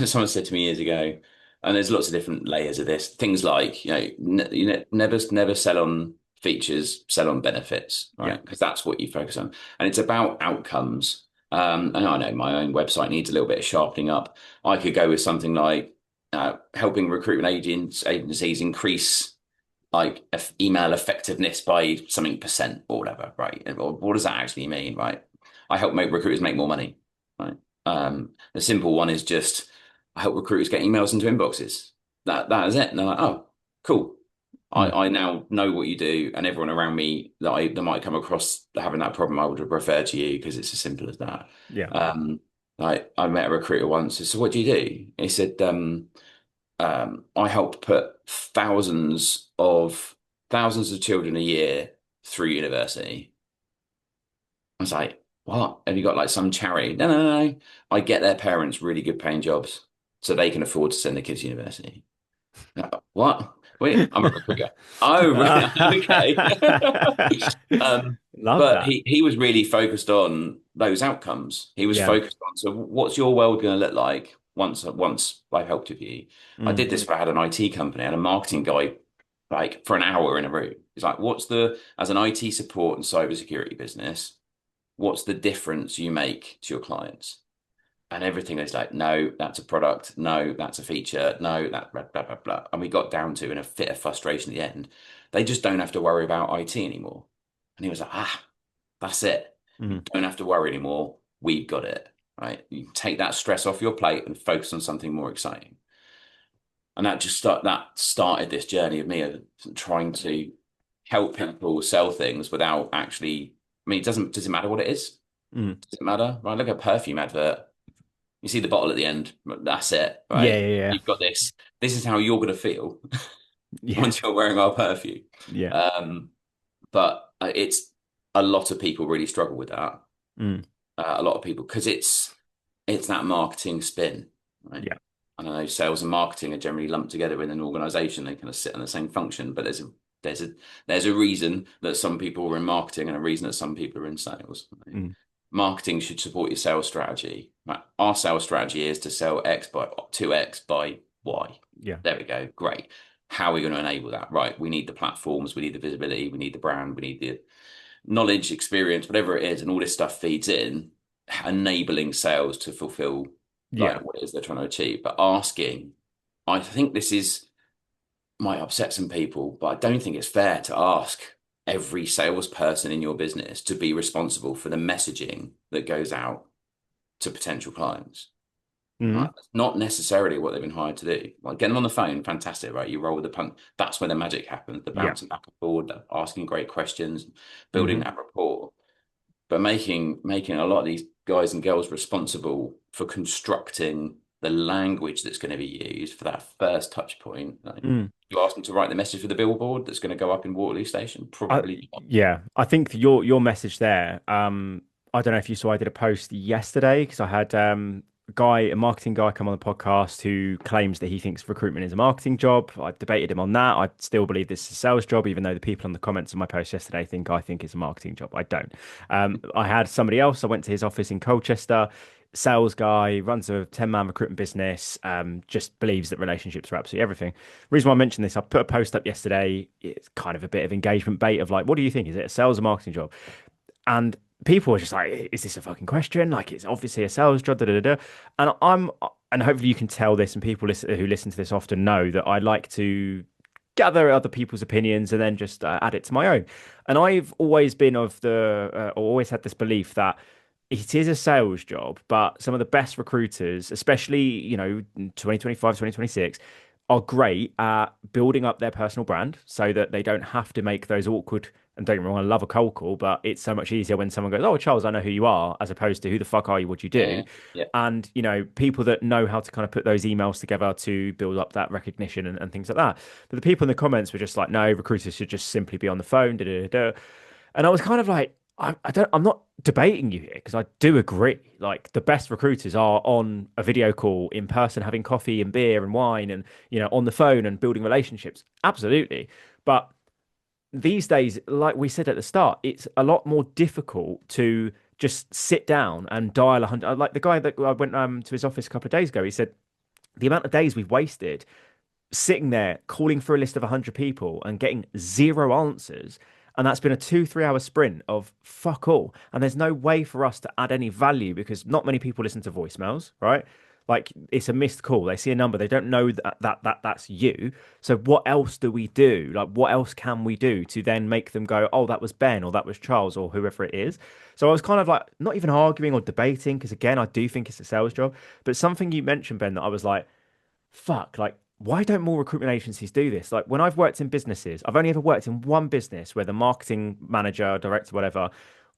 someone said to me years ago, and there's lots of different layers of this. Things like, never sell on features, sell on benefits, Yeah. right? Because that's what you focus on. And it's about outcomes. And I know my own website needs a little bit of sharpening up. I could go with something like helping recruitment agencies increase like email effectiveness by something percent or whatever, right? What does that actually mean, right? I help make recruiters make more money, right? The simple one is just I help recruiters get emails into inboxes. That is it. And they're like, oh, cool. I now know what you do, and everyone around me that might come across having that problem, I would refer to you because it's as simple as that. Yeah. I met a recruiter once. I said, "What do you do?" He said, "I help put thousands of children a year through university." I was like, "What? Have you got like some charity?" No, no, no. I get their parents really good paying jobs so they can afford to send their kids to university. What? Wait, I'm a recruiter. Oh, really? Okay. Love But that. he was really focused on those outcomes. He was Yeah. focused on, so what's your world going to look like once I've helped with you? I Mm. did this for I had an IT company, I had a marketing guy like for an hour in a room. He's like, as an IT support and cybersecurity business, what's the difference you make to your clients? And everything is like, no, that's a product. No, that's a feature. No, that blah, blah, blah, blah. And we got down to, in a fit of frustration at the end, they just don't have to worry about IT anymore. And he was like, that's it. You Mm. don't have to worry anymore. We've got it, right? You take that stress off your plate and focus on something more exciting. And that started this journey of me of trying to help people sell things without actually, I mean, does it matter what it is? Mm. Does it matter? Right? Look at a perfume advert. You see the bottle at the end. That's it, Yeah, right? yeah, yeah. You've got this. This is how you're going to feel Yeah. once you're wearing our perfume. Yeah. Um, but it's a lot of people really struggle with that. Mm. A lot of people because it's that marketing spin, right? Yeah. I don't know. Sales and marketing are generally lumped together in an organization. They kind of sit on the same function, but there's a reason that some people are in marketing and a reason that some people are in sales. Right? Mm. Marketing should support your sales strategy. Right? Our sales strategy is to sell X by 2X by Y. Yeah. There we go. Great. How are we going to enable that? Right. We need the platforms, we need the visibility, we need the brand, we need the knowledge, experience, whatever it is, and all this stuff feeds in, enabling sales to fulfill Yeah. like what it is they're trying to achieve. But I think this is might upset some people, but I don't think it's fair to ask every salesperson in your business to be responsible for the messaging that goes out to potential clients. Mm. Right? That's not necessarily what they've been hired to do. Like get them on the phone, fantastic, right? You roll with the punt. That's where the magic happens. The Yeah. bouncing back and forward, the asking great questions, building Hmm. that rapport. But making a lot of these guys and girls responsible for constructing the language that's going to be used for that first touch point. Like, Mm. you ask them to write the message for the billboard that's going to go up in Waterloo Station? Probably not. Yeah, I think your message there. I don't know if you saw. I did a post yesterday because I had a marketing guy, come on the podcast who claims that he thinks recruitment is a marketing job. I debated him on that. I still believe this is a sales job, even though the people in the comments on my post yesterday think I think it's a marketing job. I don't. I had somebody else. I went to his office in Colchester. Sales guy, runs a 10-man recruitment business, just believes that relationships are absolutely everything. Reason why I mentioned this, I put a post up yesterday. It's kind of a bit of engagement bait of like, what do you think? Is it a sales or marketing job? And people were just like, is this a fucking question? Like, it's obviously a sales job, da, da, da, da. And hopefully you can tell this, and people who listen to this often know that I like to gather other people's opinions and then just add it to my own. And I've always been of or always had this belief that it is a sales job, but some of the best recruiters, especially, 2025, 2026, are great at building up their personal brand so that they don't have to make those awkward, and don't get me wrong, I love a cold call, but it's so much easier when someone goes, "Oh, Charles, I know who you are," as opposed to "Who the fuck are you? What do you do?" Yeah, yeah, And, people that know how to kind of put those emails together to build up that recognition and things like that. But the people in the comments were just like, no, recruiters should just simply be on the phone. Da, da, da, da. And I was kind of like, I'm not debating you here because I do agree. Like the best recruiters are on a video call in person, having coffee and beer and wine and, on the phone and building relationships. Absolutely. But these days, like we said at the start, it's a lot more difficult to just sit down and dial 100. Like the guy that I went to his office a couple of days ago, he said the amount of days we've wasted sitting there calling for a list of 100 people and getting zero answers. And that's been a 2, 3 hour sprint of fuck all. And there's no way for us to add any value because not many people listen to voicemails, right? Like it's a missed call. They see a number, they don't know that's you. So what else do we do? Like what else can we do to then make them go, oh, that was Ben or that was Charles or whoever it is? So I was kind of like not even arguing or debating because again, I do think it's a sales job. But something you mentioned, Ben, that I was like, fuck, like, why don't more recruitment agencies do this? Like, when I've worked in businesses, I've only ever worked in one business where the marketing manager, director, whatever,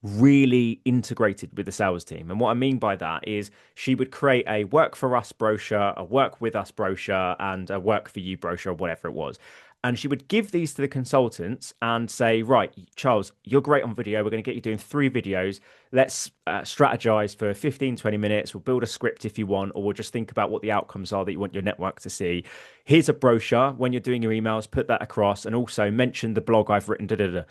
really integrated with the sales team. And what I mean by that is she would create a work for us brochure, a work with us brochure, and a work for you brochure, whatever it was. And she would give these to the consultants and say, right, Charles, you're great on video. We're going to get you doing 3 videos. Let's strategize for 15, 20 minutes. We'll build a script if you want, or we'll just think about what the outcomes are that you want your network to see. Here's a brochure. When you're doing your emails, put that across and also mention the blog I've written, da da da.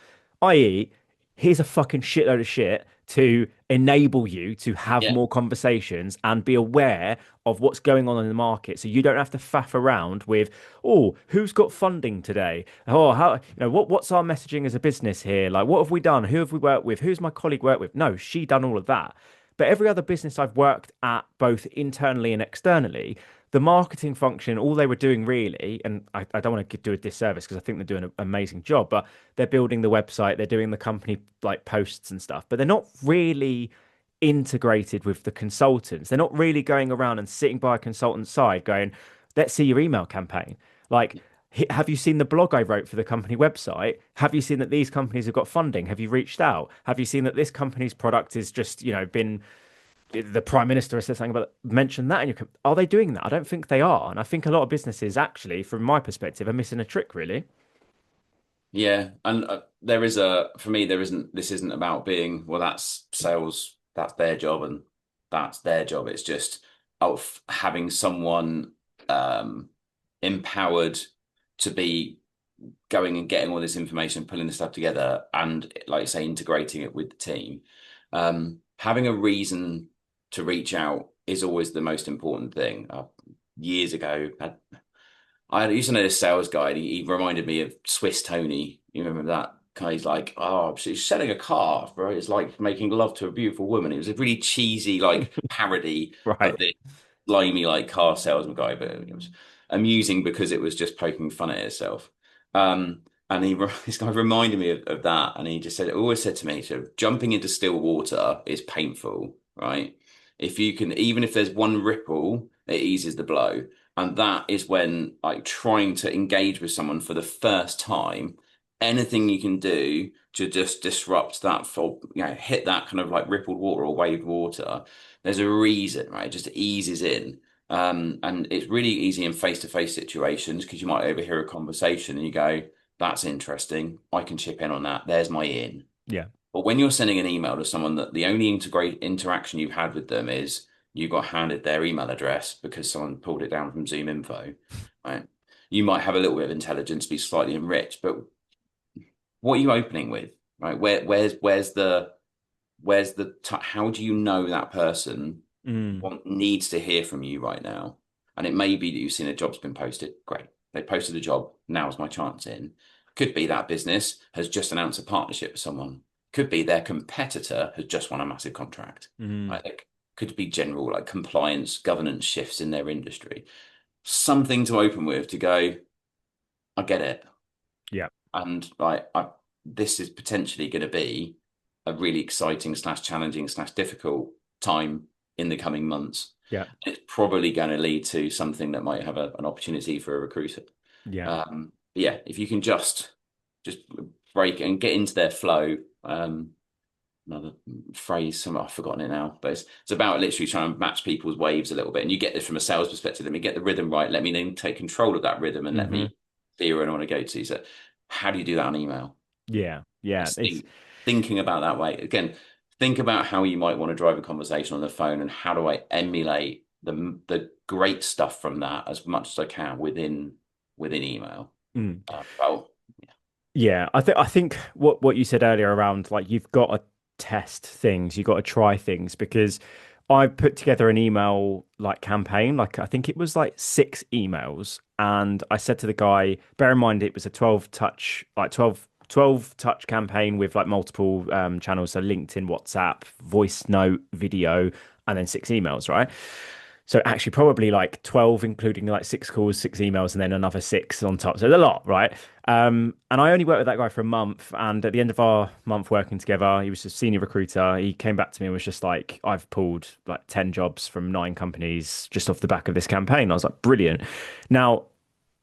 I.e., here's a fucking shitload of shit to enable you to have yeah, more conversations and be aware of what's going on in the market. So you don't have to faff around with, oh, who's got funding today? Oh, how, what's our messaging as a business here? Like, what have we done? Who have we worked with? Who's my colleague worked with? No, she done all of that. But every other business I've worked at, both internally and externally, the marketing function, all they were doing really, and I don't want to do a disservice because I think they're doing an amazing job, but they're building the website, they're doing the company like posts and stuff, but they're not really integrated with the consultants. They're not really going around and sitting by a consultant's side going, let's see your email campaign. Like, have you seen the blog I wrote for the company website? Have you seen that these companies have got funding? Have you reached out? Have you seen that this company's product is just, been the prime minister has said something about mention that in your are they doing that? I don't think they are, and I think a lot of businesses actually, from my perspective, are missing a trick really. yeah. And there is for me, there isn't, this isn't about being, well, that's sales, that's their job and that's their job. It's just of having someone empowered to be going and getting all this information, pulling this stuff together, and like you say, integrating it with the team. Having a reason to reach out is always the most important thing. Years ago, I used to know this sales guy. He reminded me of Swiss Tony. You remember that guy? He's like, oh, she's selling a car, bro. It's like making love to a beautiful woman. It was a really cheesy, like parody of Right. this slimy, like car salesman guy, but it was amusing because it was just poking fun at itself. And this guy reminded me of that, and he just said, always said to me, so jumping into still water is painful, right? If you can, even if there's one ripple, it eases the blow. And that is when, like, trying to engage with someone for the first time, anything you can do to just disrupt that, for, hit that kind of like rippled water or waved water. There's a reason, right? It just eases in. And it's really easy in face-to-face situations because you might overhear a conversation and you go, that's interesting. I can chip in on that. There's my in. Yeah. But when you're sending an email to someone that the only integrate interaction you've had with them is you got handed their email address because someone pulled it down from Zoom info, right? You might have a little bit of intelligence, be slightly enriched, but what are you opening with, right? How do you know that person Mm. needs to hear from you right now? And it may be that you've seen a job's been posted. Great. They posted a job. Now's my chance in. Could be that business has just announced a partnership with someone. Could be their competitor has just won a massive contract. Mm. Right? Like, could be general like compliance, governance shifts in their industry. Something to open with to go, I get it. Yeah. And like this is potentially going to be a really exciting slash challenging slash difficult time in the coming months. Yeah. It's probably going to lead to something that might have an opportunity for a recruiter. Yeah. Yeah, if you can just break and get into their flow. Another phrase, I've forgotten it now, but it's about literally trying to match people's waves a little bit. And you get this from a sales perspective. Let me get the rhythm right. Let me then take control of that rhythm and let Hmm. me see where I want to go to. So, how do you do that on email? Yeah. Yeah. It's thinking about that way. Again, think about how you might want to drive a conversation on the phone and how do I emulate the great stuff from that as much as I can within email. Mm. Well, Yeah, I think what you said earlier around like you've got to test things, you've got to try things because I put together an email like campaign, like I think it was like 6 emails, and I said to the guy, bear in mind it was a 12 touch, like 12 touch campaign with like multiple channels, so LinkedIn, WhatsApp, voice note, video, and then 6 emails, right? So actually, probably like 12, including like 6 calls, 6 emails, and then another 6 on top. So it's a lot, right? And I only worked with that guy for a month. And at the end of our month working together, he was a senior recruiter. He came back to me and was just like, I've pulled like 10 jobs from 9 companies just off the back of this campaign. I was like, brilliant. Now,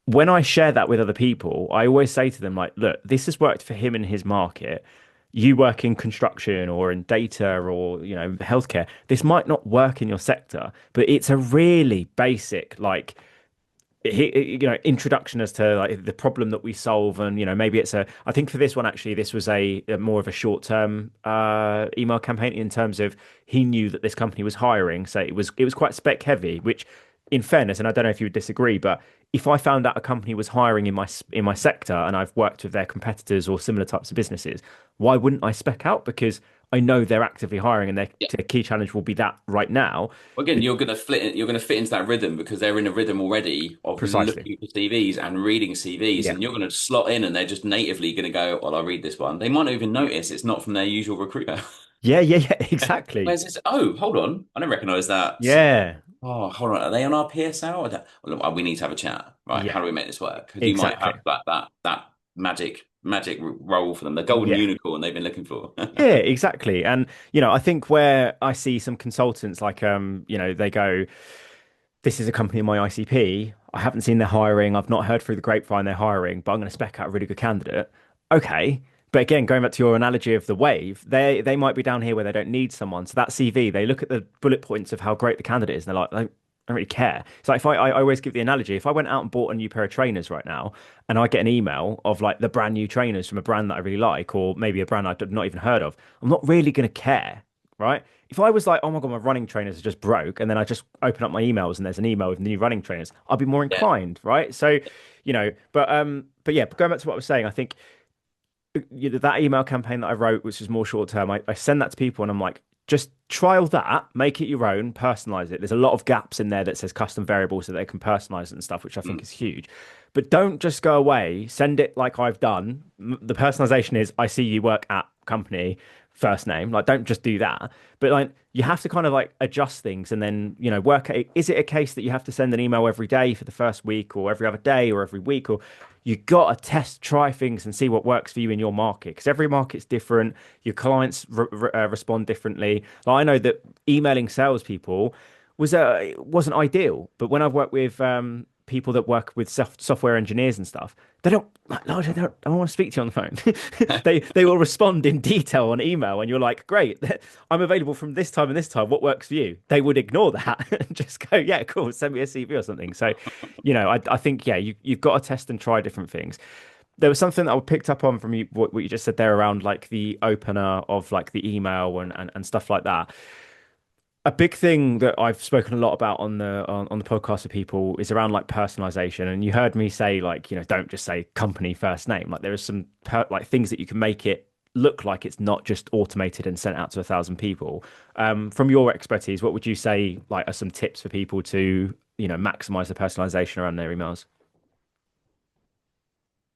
when I share that with other people, I always say to them, like, look, this has worked for him in his market. You work in construction or in data or, healthcare. This might not work in your sector, but it's a really basic, like, introduction as to like the problem that we solve. And, maybe I think for this one, actually, this was a more of a short term email campaign in terms of he knew that this company was hiring. So it was quite spec heavy, which in fairness, and I don't know if you would disagree, but if I found out a company was hiring in my sector and I've worked with their competitors or similar types of businesses, why wouldn't I spec out? Because I know they're actively hiring and their key challenge will be that right now. again, you're going to fit into that rhythm because they're in a rhythm already of Precisely. looking for CVs and reading CVs, Yeah. and you're going to slot in, and they're just natively going to go, "Well, I'll read this one." They might not even notice it's not from their usual recruiter. Yeah, yeah, yeah, exactly. Where's this? Oh, hold on, I don't recognize that. Yeah. Oh, hold on, are they on our PSL? Well, look, we need to have a chat, right? How Yeah, do we make this work? Because you might have exactly. that magic role for them, the golden Yeah. unicorn they've been looking for. Yeah, exactly. And I think where I see some consultants like they go, this is a company in my ICP. I haven't seen their hiring. I've not heard through the grapevine they're hiring, but I'm going to spec out a really good candidate. Okay. But again, going back to your analogy of the wave, they might be down here where they don't need someone. So that CV, they look at the bullet points of how great the candidate is, and they're like, I don't really care. It's like if I always give the analogy, if I went out and bought a new pair of trainers right now, and I get an email of like the brand new trainers from a brand that I really like, or maybe a brand I've not even heard of, I'm not really going to care, right? If I was like, oh my God, my running trainers are just broke, and then I just open up my emails and there's an email with new running trainers, I'd be more Yeah. inclined, right? So, but yeah, but going back to what I was saying, I think that email campaign that I wrote, which was more short term, I send that to people and I'm like, just trial that, make it your own, personalize it. There's a lot of gaps in there that says custom variables so they can personalize it and stuff, which I think Mm. is huge. But don't just go away, send it like I've done. The personalization is I see you work at company, first name. Like, don't just do that. But like, you have to kind of like adjust things and then, work at it. Is it a case that you have to send an email every day for the first week or every other day or every week? Or you got to try things and see what works for you in your market because every market's different. Your clients respond differently. Like, I know that emailing salespeople wasn't ideal, but when I've worked with people that work with software engineers and stuff, they don't like largely they don't want to speak to you on the phone. They will respond in detail on email, and you're like, great, I'm available from this time and this time. What works for you? They would ignore that and just go, yeah, cool, send me a CV or something. So, I think yeah, you've got to test and try different things. There was something that I picked up on from you, what you just said there around like the opener of like the email and stuff like that. A big thing that I've spoken a lot about on the podcast with people is around like personalization. And you heard me say like, don't just say company first name. Like there are some like things that you can make it look like it's not just automated and sent out to 1,000 people. From your expertise, what would you say like are some tips for people to, maximize the personalization around their emails?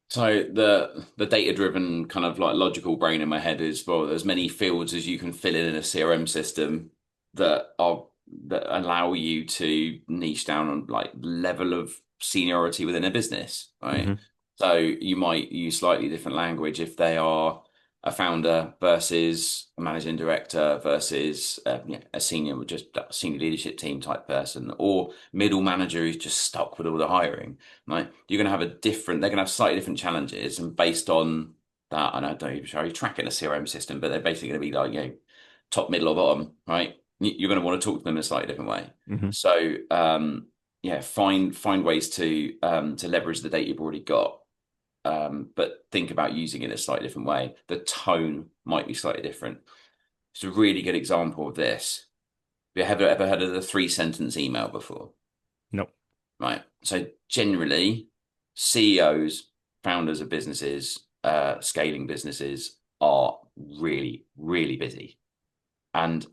So the data-driven kind of like logical brain in my head is, well, there's many fields as you can fill in a CRM system that allow you to niche down on like level of seniority within a business, right? Hmm. So you might use slightly different language if they are a founder versus a managing director versus a senior, just a senior leadership team type person, or middle manager who's just stuck with all the hiring. Right? You're going to have they're going to have slightly different challenges, and based on that, and I don't even sure you track it in a CRM system, but they're basically going to be like, top, middle, or bottom, right? You're going to want to talk to them in a slightly different way. Hmm. So, find ways to leverage the data you've already got, but think about using it in a slightly different way. The tone might be slightly different. It's a really good example of this. Have you ever heard of the 3 sentence email before? No. Right. So generally, CEOs, founders of businesses, scaling businesses are really, really busy. And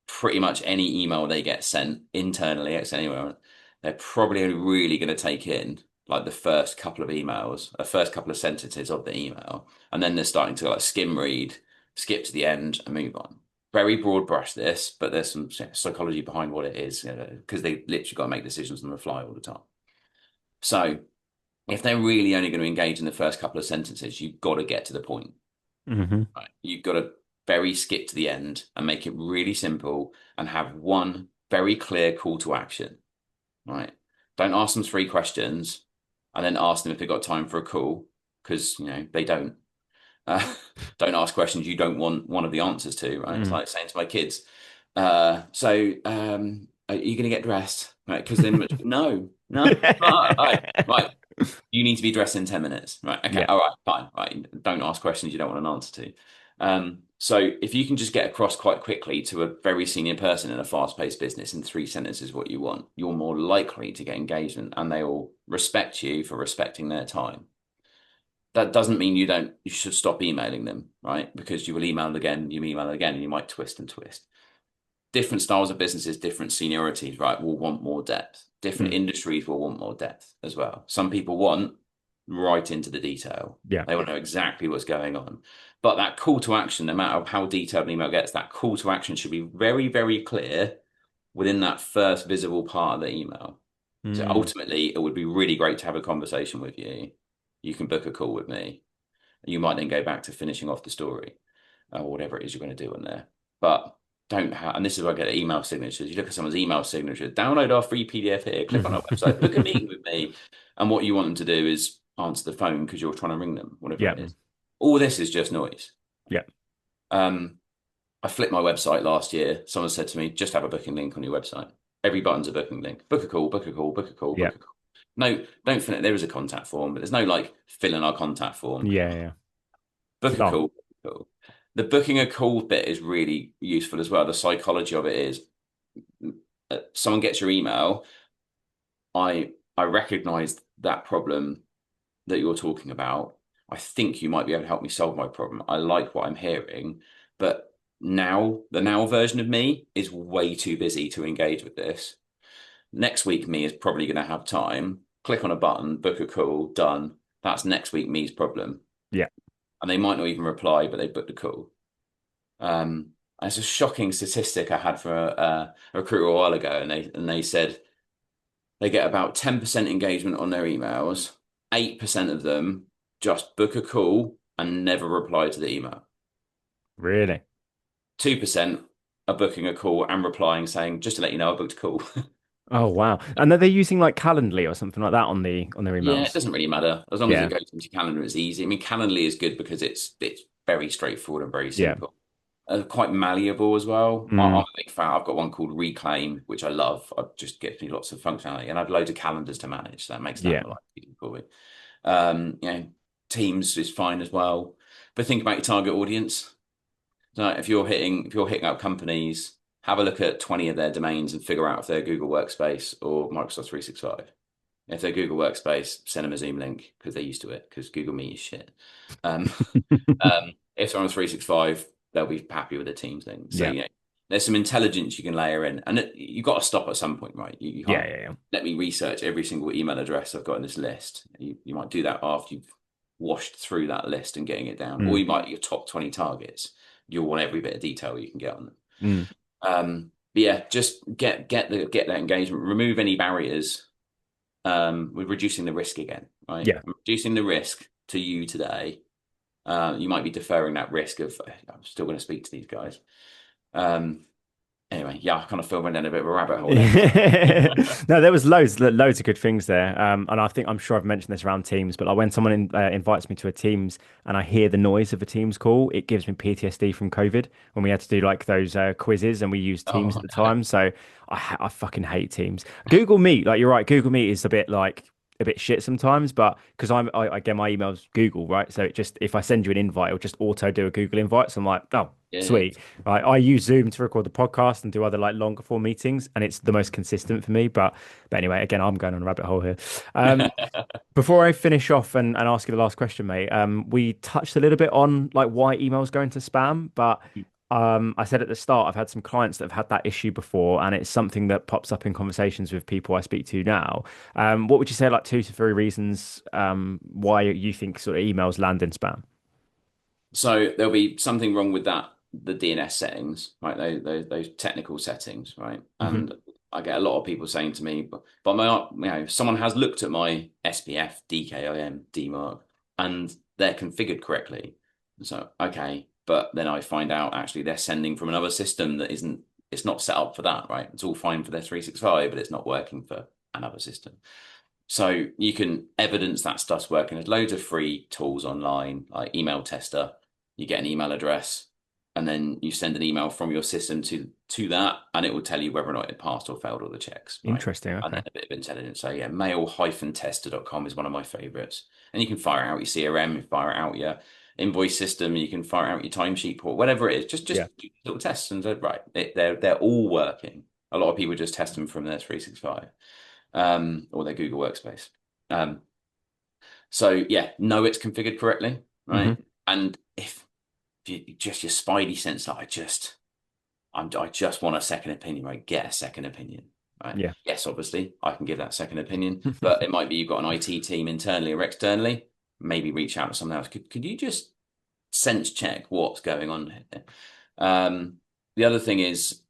pretty much any email they get sent internally, anywhere, they're probably only really going to take in like the first couple of emails, the first couple of sentences of the email, and then they're starting to like skim read, skip to the end, and move on. Very broad brush this, but there's some psychology behind what it is, because they literally got to make decisions on the fly all the time. So if they're really only going to engage in the first couple of sentences, you've got to get to the point. Hmm. Right? You've got to very skip to the end and make it really simple and have one very clear call to action. Right? Don't ask them 3 questions and then ask them if they've got time for a call, because they don't. Don't ask questions you don't want one of the answers to. Right? It's Mm. like saying to my kids, are you going to get dressed? Right? Because then no, no, right. You need to be dressed in 10 minutes. Right. Okay. Yeah. All right. Fine. Right. Don't ask questions you don't want an answer to. So if you can just get across quite quickly to a very senior person in a fast-paced business in 3 sentences what you want, you're more likely to get engagement, and they will respect you for respecting their time. That doesn't mean you should stop emailing them, right? Because you will email again, you email again, and you might twist and twist. Different styles of businesses, different seniorities, right, will want more depth. Different Mm. industries will want more depth as well. Some people want right into the detail. Yeah. They want to know exactly what's going on. But that call to action, no matter how detailed an email gets, that call to action should be very, very clear within that first visible part of the email. So Mm. ultimately, it would be really great to have a conversation with you. You can book a call with me. You might then go back to finishing off the story, or whatever it is you're going to do in there. But don't have, and this is where I get email signatures. You look at someone's email signature, download our free PDF here, click on our website, book a meeting with me. And what you want them to do is answer the phone because you're trying to ring them, whatever Yeah. it is. All this is just noise. Yeah. Um, I flipped my website last year. Someone said to me, just have a booking link on your website. Every button's a booking link. Book a call, book a call, book a call, Yeah. book a call. No, don't fill it. There is a contact form, but there's no like fill in our contact form. Yeah. Yeah. Book a Oh. call. Cool. The booking a call bit is really useful as well. The psychology of it is someone gets your email. I recognize that problem that you're talking about. I think you might be able to help me solve my problem. I like what I'm hearing, but the now version of me is way too busy to engage with this. Next week, me is probably going to have time. Click on a button, book a call, done. That's next week me's problem. Yeah. And they might not even reply, but they booked a call. It's a shocking statistic I had for a recruiter a while ago, and they said they get about 10% engagement on their emails. 8% of them just book a call and never reply to the email. Really? 2% are booking a call and replying saying, just to let you know, I booked a call. Oh wow. And are they using like Calendly or something like that on their Yeah, it emails? doesn't really matter as long as it Yeah. goes into calendar. It's easy. I mean, Calendly is good because it's very straightforward and very Yeah. simple. Quite malleable as well. I'm Mm. a big fan. I've got one called Reclaim, which I love. It just gives me lots of functionality, and I've loads of calendars to manage. So that makes that Yeah. a lot easier for me. Teams is fine as well. But think about your target audience. So if you're hitting up companies, have a look at 20 of their domains and figure out if they're Google Workspace or Microsoft 365. If they're Google Workspace, send them a Zoom link because they're used to it because Google Meet is shit. Um, if they're on 365, they'll be happy with the Teams thing. So, Yeah. there's some intelligence you can layer in, and you've got to stop at some point, right? You Yeah. can't Yeah. Yeah. let me research every single email address I've got in this list. You might do that after you've washed through that list and getting it down, or Mm. you might your top 20 targets. You'll want every bit of detail you can get on them. Mm. But yeah, just get that engagement, remove any barriers with reducing the risk again. right? Yeah. I'm reducing the risk to you today. You might be deferring that risk of, I'm still going to speak to these guys. Anyway, yeah, I kind of feel went down a bit of a rabbit hole there. No, there was loads of good things there. And I'm sure I've mentioned this around Teams, but like when someone invites me to a Teams and I hear the noise of a Teams call, it gives me PTSD from COVID when we had to do like those quizzes and we used Teams Oh, at the no. time. So I fucking hate Teams. Google Meet, like you're right, Google Meet is a bit shit sometimes, but because I get my emails Google, right? So it just if I send you an invite, it'll just auto do a Google invite. So I'm like, oh, Yeah. sweet. Right. I use Zoom to record the podcast and do other like longer form meetings, and it's the most consistent for me. But anyway, again, I'm going on a rabbit hole here. Um, Before I finish off and ask you the last question, mate, we touched a little bit on like why emails go into spam, but I said at the start, I've had some clients that have had that issue before, and it's something that pops up in conversations with people I speak to now. What would you say, like 2 to 3 reasons why you think sort of emails land in spam? So there'll be something wrong with the DNS settings, right? Those technical settings, right? Hmm. And I get a lot of people saying to me, but someone has looked at my SPF, DKIM, DMARC, and they're configured correctly. So, okay, but then I find out actually they're sending from another system that isn't, it's not set up for that, right? It's all fine for their 365, but it's not working for another system. So you can evidence that stuff's working. There's loads of free tools online, like email tester. You get an email address, and then you send an email from your system to that, and it will tell you whether or not it passed or failed all the checks, right? Interesting. And Okay. then a bit of intelligence. So yeah, mail-tester.com is one of my favorites. And you can fire out your CRM, you fire out your invoice system, you can fire out your timesheet port, whatever it is. Just Yeah. do little tests and say, right, they're all working. A lot of people just test them from their 365 or their Google Workspace. Um, so yeah, know it's configured correctly, Hmm. right? And if just your spidey sense that I just want a second opinion, right? Get a second opinion, right? Yeah. Yes, obviously I can give that second opinion, but it might be you've got an IT team internally or externally. Maybe reach out to someone else. Could you just sense check what's going on here? The other thing is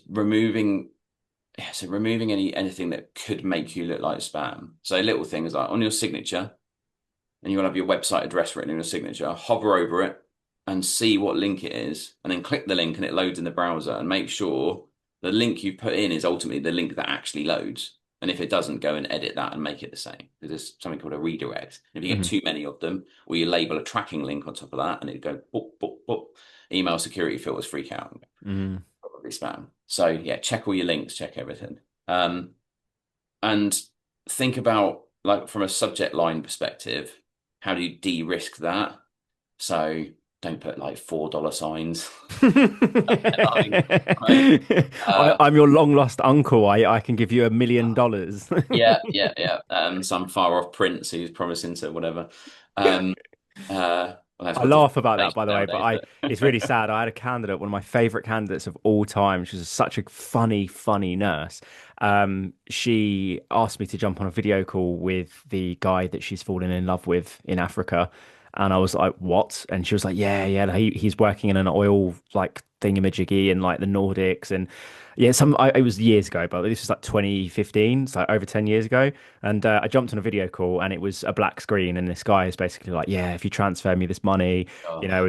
removing yeah, so removing anything that could make you look like spam. So little things like on your signature, and you want to have your website address written in your signature, hover over it and see what link it is, and then click the link and it loads in the browser and make sure the link you've put in is ultimately the link that actually loads. And if it doesn't, go and edit that and make it the same. Because there's something called a redirect. If you get Hmm. too many of them, or you label a tracking link on top of that and it go boop, boop, boop, email security filters freak out. Mm. Probably spam. So yeah, check all your links, check everything. And think about like from a subject line perspective, how do you de-risk that? So don't put like $4 signs. Right? I'm your long lost uncle. I can give you $1 million. Yeah. Some far off prince who's promising to whatever. Um, well, that's I got laugh different about that, information by the way, but nowadays, but it's really sad. I had a candidate, one of my favorite candidates of all time. She was such a funny nurse. She asked me to jump on a video call with the guy that she's fallen in love with in Africa. And I was like, what? And she was like, yeah, he's working in an oil like thingamajiggy in like the Nordics. And yeah, it was years ago, but this was like 2015, so over 10 years ago. And I jumped on a video call and it was a black screen. And this guy is basically like, yeah, if you transfer me this money, oh, And I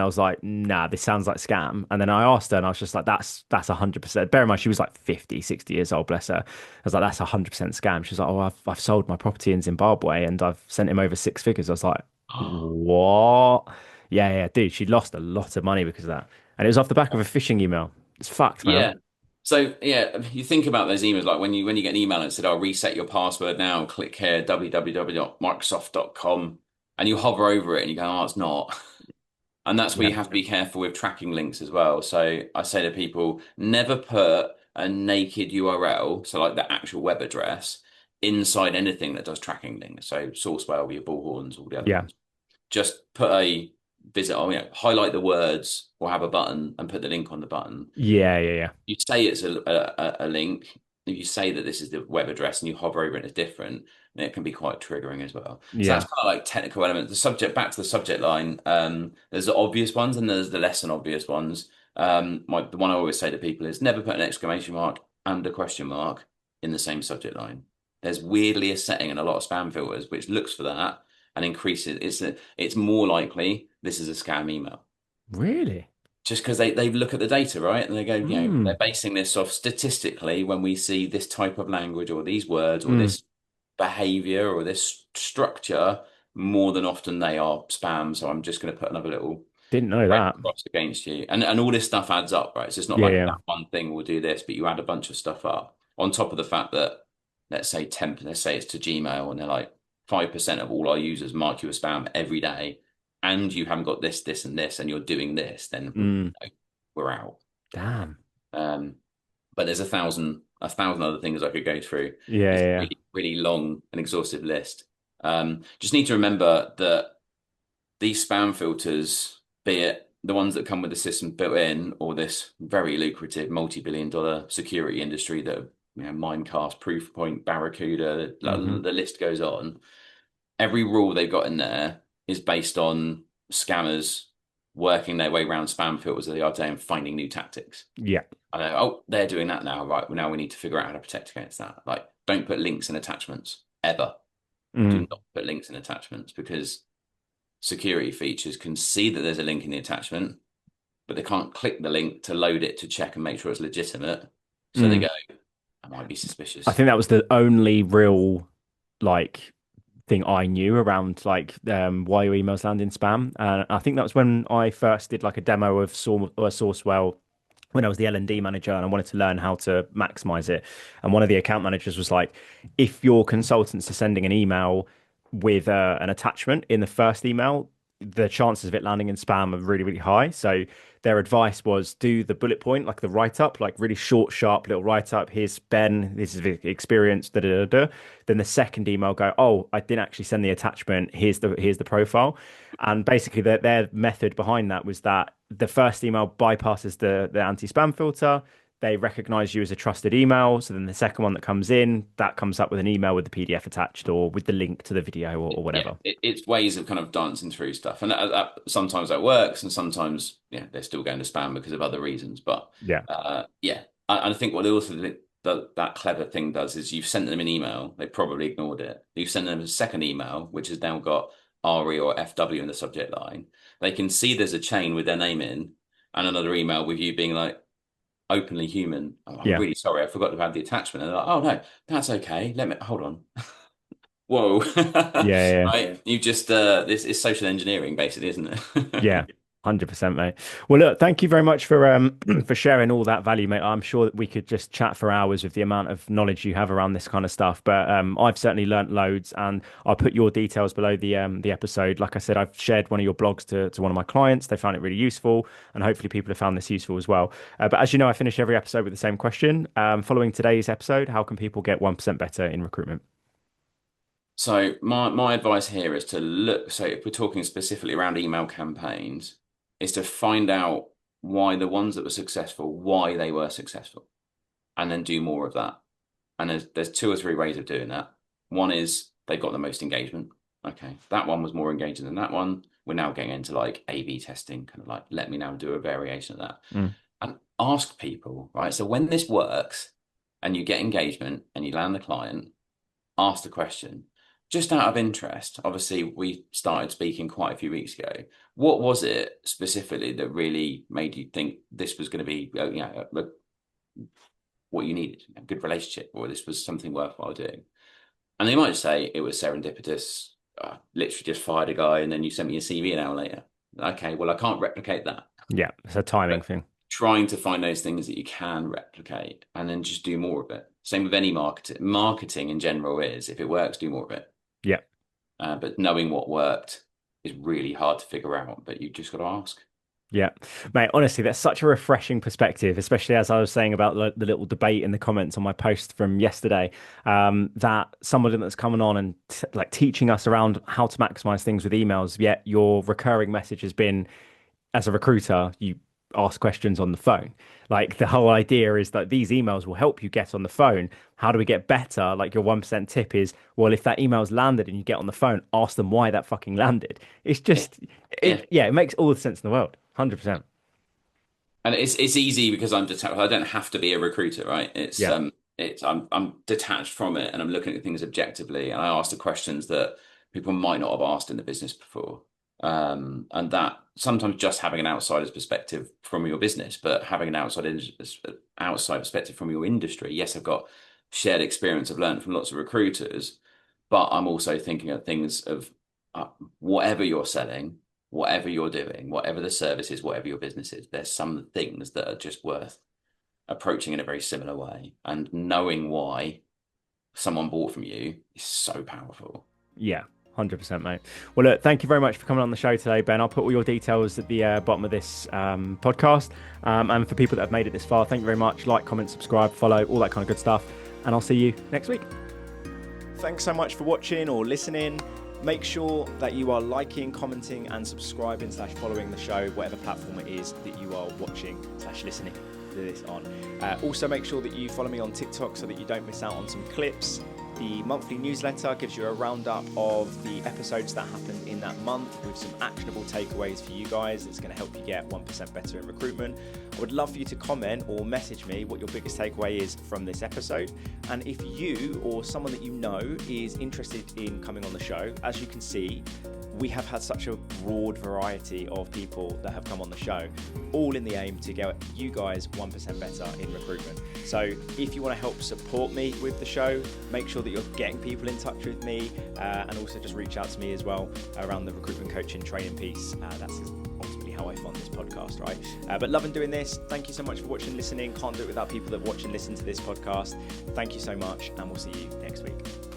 was like, nah, this sounds like scam. And then I asked her and I was just like, that's 100%. Bear in mind, she was like 50, 60 years old, bless her. I was like, that's 100% scam. She was like, oh, I've sold my property in Zimbabwe and I've sent him over 6 figures. I was like, what? Yeah, dude, she lost a lot of money because of that. And it was off the back of a phishing email. It's fucked, man. yeah. So yeah, you think about those emails like when you get an email and it said, "I'll reset your password now. Click here www.microsoft.com," and you hover over it and you go, "Oh, it's not." And that's where Yeah. you have to be careful with tracking links as well. So I say to people, never put a naked URL, so like the actual web address, inside anything that does tracking links. So Sourcewell, your bullhorns, all the other Yeah. ones. Just put a visit, or highlight the words or have a button and put the link on the button. Yeah. You say it's a link. If you say that this is the web address and you hover over it, it's different, and it can be quite triggering as well. So Yeah. that's kind of like technical elements. The subject, back to the subject line. There's the obvious ones and there's the less than obvious ones. The one I always say to people is never put an exclamation mark and a question mark in the same subject line. there's weirdly a setting in a lot of spam filters which looks for that and increases. It's more likely this is a scam email. Really? Just because they look at the data, right? And they go, they're Mm. basing this off statistically when we see this type of language or these words or Mm. this behavior or this structure, more than often they are spam. So I'm just going to put another little Didn't know red that. cross against you. And all this stuff adds up, right? So it's not Yeah, like yeah. that one thing will do this, but you add a bunch of stuff up on top of the fact that let's say it's to Gmail and they're like 5% of all our users mark you as spam every day, and you haven't got this, and this, and you're doing this, then Mm. we're out. Damn. Um, but there's a thousand other things I could go through. Yeah, It's a yeah. really, really long and exhaustive list. Just need to remember that these spam filters, be it the ones that come with the system built in, or this very lucrative multi-billion-dollar security industry that Mimecast, Proofpoint, Barracuda, Yeah. Hmm. the list goes on. Every rule they've got in there is based on scammers working their way around spam filters of the other day and finding new tactics. Yeah. I know, oh, they're doing that now, right? Well, now we need to figure out how to protect against that. Like, don't put links and attachments ever. Do Mm. not put links and attachments because security features can see that there's a link in the attachment, but they can't click the link to load it to check and make sure it's legitimate. So they Mm. go, I might be I suspicious. think that was the only real like thing I knew around like why your emails land in spam. And I think that was when I first did like a demo of Sourcewell when I was the L&D manager and I wanted to learn how to maximize it. And one of the account managers was like, if your consultants are sending an email with an attachment in the first email, the chances of it landing in spam are really, really high. So their advice was do the bullet point, like the write up, like really short, sharp little write up. Here's Ben, this is the experience, da da da da. Then the second email go, oh, I didn't actually send the attachment. Here's the profile. And basically their method behind that was that the first email bypasses the anti-spam filter. They recognize you as a trusted email. So then the second one that comes in, that comes up with an email with the PDF attached or with the link to the video or Yeah, whatever. it's ways of kind of dancing through stuff, and sometimes that works, and sometimes they're still going to spam because of other reasons. But Yeah. yeah, I think what also that clever thing does is you've sent them an email, they probably ignored it. You've sent them a second email, which has now got RE or FW in the subject line. They can see there's a chain with their name in, and another email with you being like openly human. Oh, I'm Yeah. really sorry, I forgot to add the attachment. And they're like, oh no, that's okay. Let me hold on. Whoa. Yeah. Yeah. Right. You just this is social engineering basically, isn't Yeah, it? 100%, mate. Well, look, thank you very much for for sharing all that value, mate. I'm sure that we could just chat for hours with the amount of knowledge you have around this kind of stuff. But I've certainly learnt loads, and I'll put your details below the episode. Like I said, I've shared one of your blogs to one of my clients. They found it really useful, and hopefully people have found this useful as well. But as you know, I finish every episode with the same question. Following today's episode, how can people get 1% better in recruitment? So my advice here is to look, so if we're talking specifically around email campaigns, is to find out why the ones that were successful, why they were successful, and then do more of that. And there's two or three ways of doing that. One is they got the most engagement. Okay, that one was more engaging than that one. We're now getting into like A/B testing, kind of like let me now do a variation of that. Mm. And ask people, right? So when this works and you get engagement and you land the client, ask the question. Just out of interest, obviously we started speaking quite a few weeks ago. What was it specifically that really made you think this was going to be, what you needed, a good relationship, or this was something worthwhile doing? And they might say it was serendipitous. Literally just fired a guy, and then you sent me a CV an hour later. Okay, well I can't replicate that, Yeah, it's a timing but thing. trying to find those things that you can replicate, and then just do more of it. Same with any marketing. Marketing in general is if it works, do more of it. Yeah. But knowing what worked is really hard to figure out, but you just got to ask. Yeah, mate, honestly, that's such a refreshing perspective, especially as I was saying about the little debate in the comments on my post from yesterday. That someone that's coming on and like teaching us around how to maximize things with emails, yet your recurring message has been as a recruiter, you ask questions on the phone. Like the whole idea is that these emails will help you get on the phone. How do we get better? Like your 1% tip is, well, if that email's landed and you get on the phone, ask them why that fucking landed. It's Yeah, just, yeah. yeah, it makes all the sense in the world. 100%. And it's easy because I don't have to be a recruiter, right? It's Yeah. I'm detached from it and I'm looking at things objectively, and I ask the questions that people might not have asked in the business before. And that sometimes just having an outsider's perspective from your business, but having an outside perspective from your industry. Yes, I've got shared experience. I've learned from lots of recruiters, but I'm also thinking of things of whatever you're selling, whatever you're doing, whatever the service is, whatever your business is, there's some things that are just worth approaching in a very similar way. And knowing why someone bought from you is so powerful. Yeah. 100%, mate. Well, look, thank you very much for coming on the show today, Ben. I'll put all your details at the bottom of this podcast. And for people that have made it this far, thank you very much. Like, comment, subscribe, follow, all that kind of good stuff. And I'll see you next week. Thanks so much for watching or listening. Make sure that you are liking, commenting, and subscribing / following the show, whatever platform it is that you are watching / listening to this on. Also, make sure that you follow me on TikTok so that you don't miss out on some clips. The monthly newsletter gives you a roundup of the episodes that happened in that month with some actionable takeaways for you guys. It's going to help you get 1% better in recruitment. I would love for you to comment or message me what your biggest takeaway is from this episode. And if you or someone that you know is interested in coming on the show, as you can see, we have had such a broad variety of people that have come on the show, all in the aim to get you guys 1% better in recruitment. So if you want to help support me with the show, make sure that you're getting people in touch with me, and also just reach out to me as well around the recruitment coaching training piece. That's ultimately how I fund this podcast, right? But loving doing this. Thank you so much for watching, listening. Can't do it without people that watch and listen to this podcast. Thank you so much, and we'll see you next week.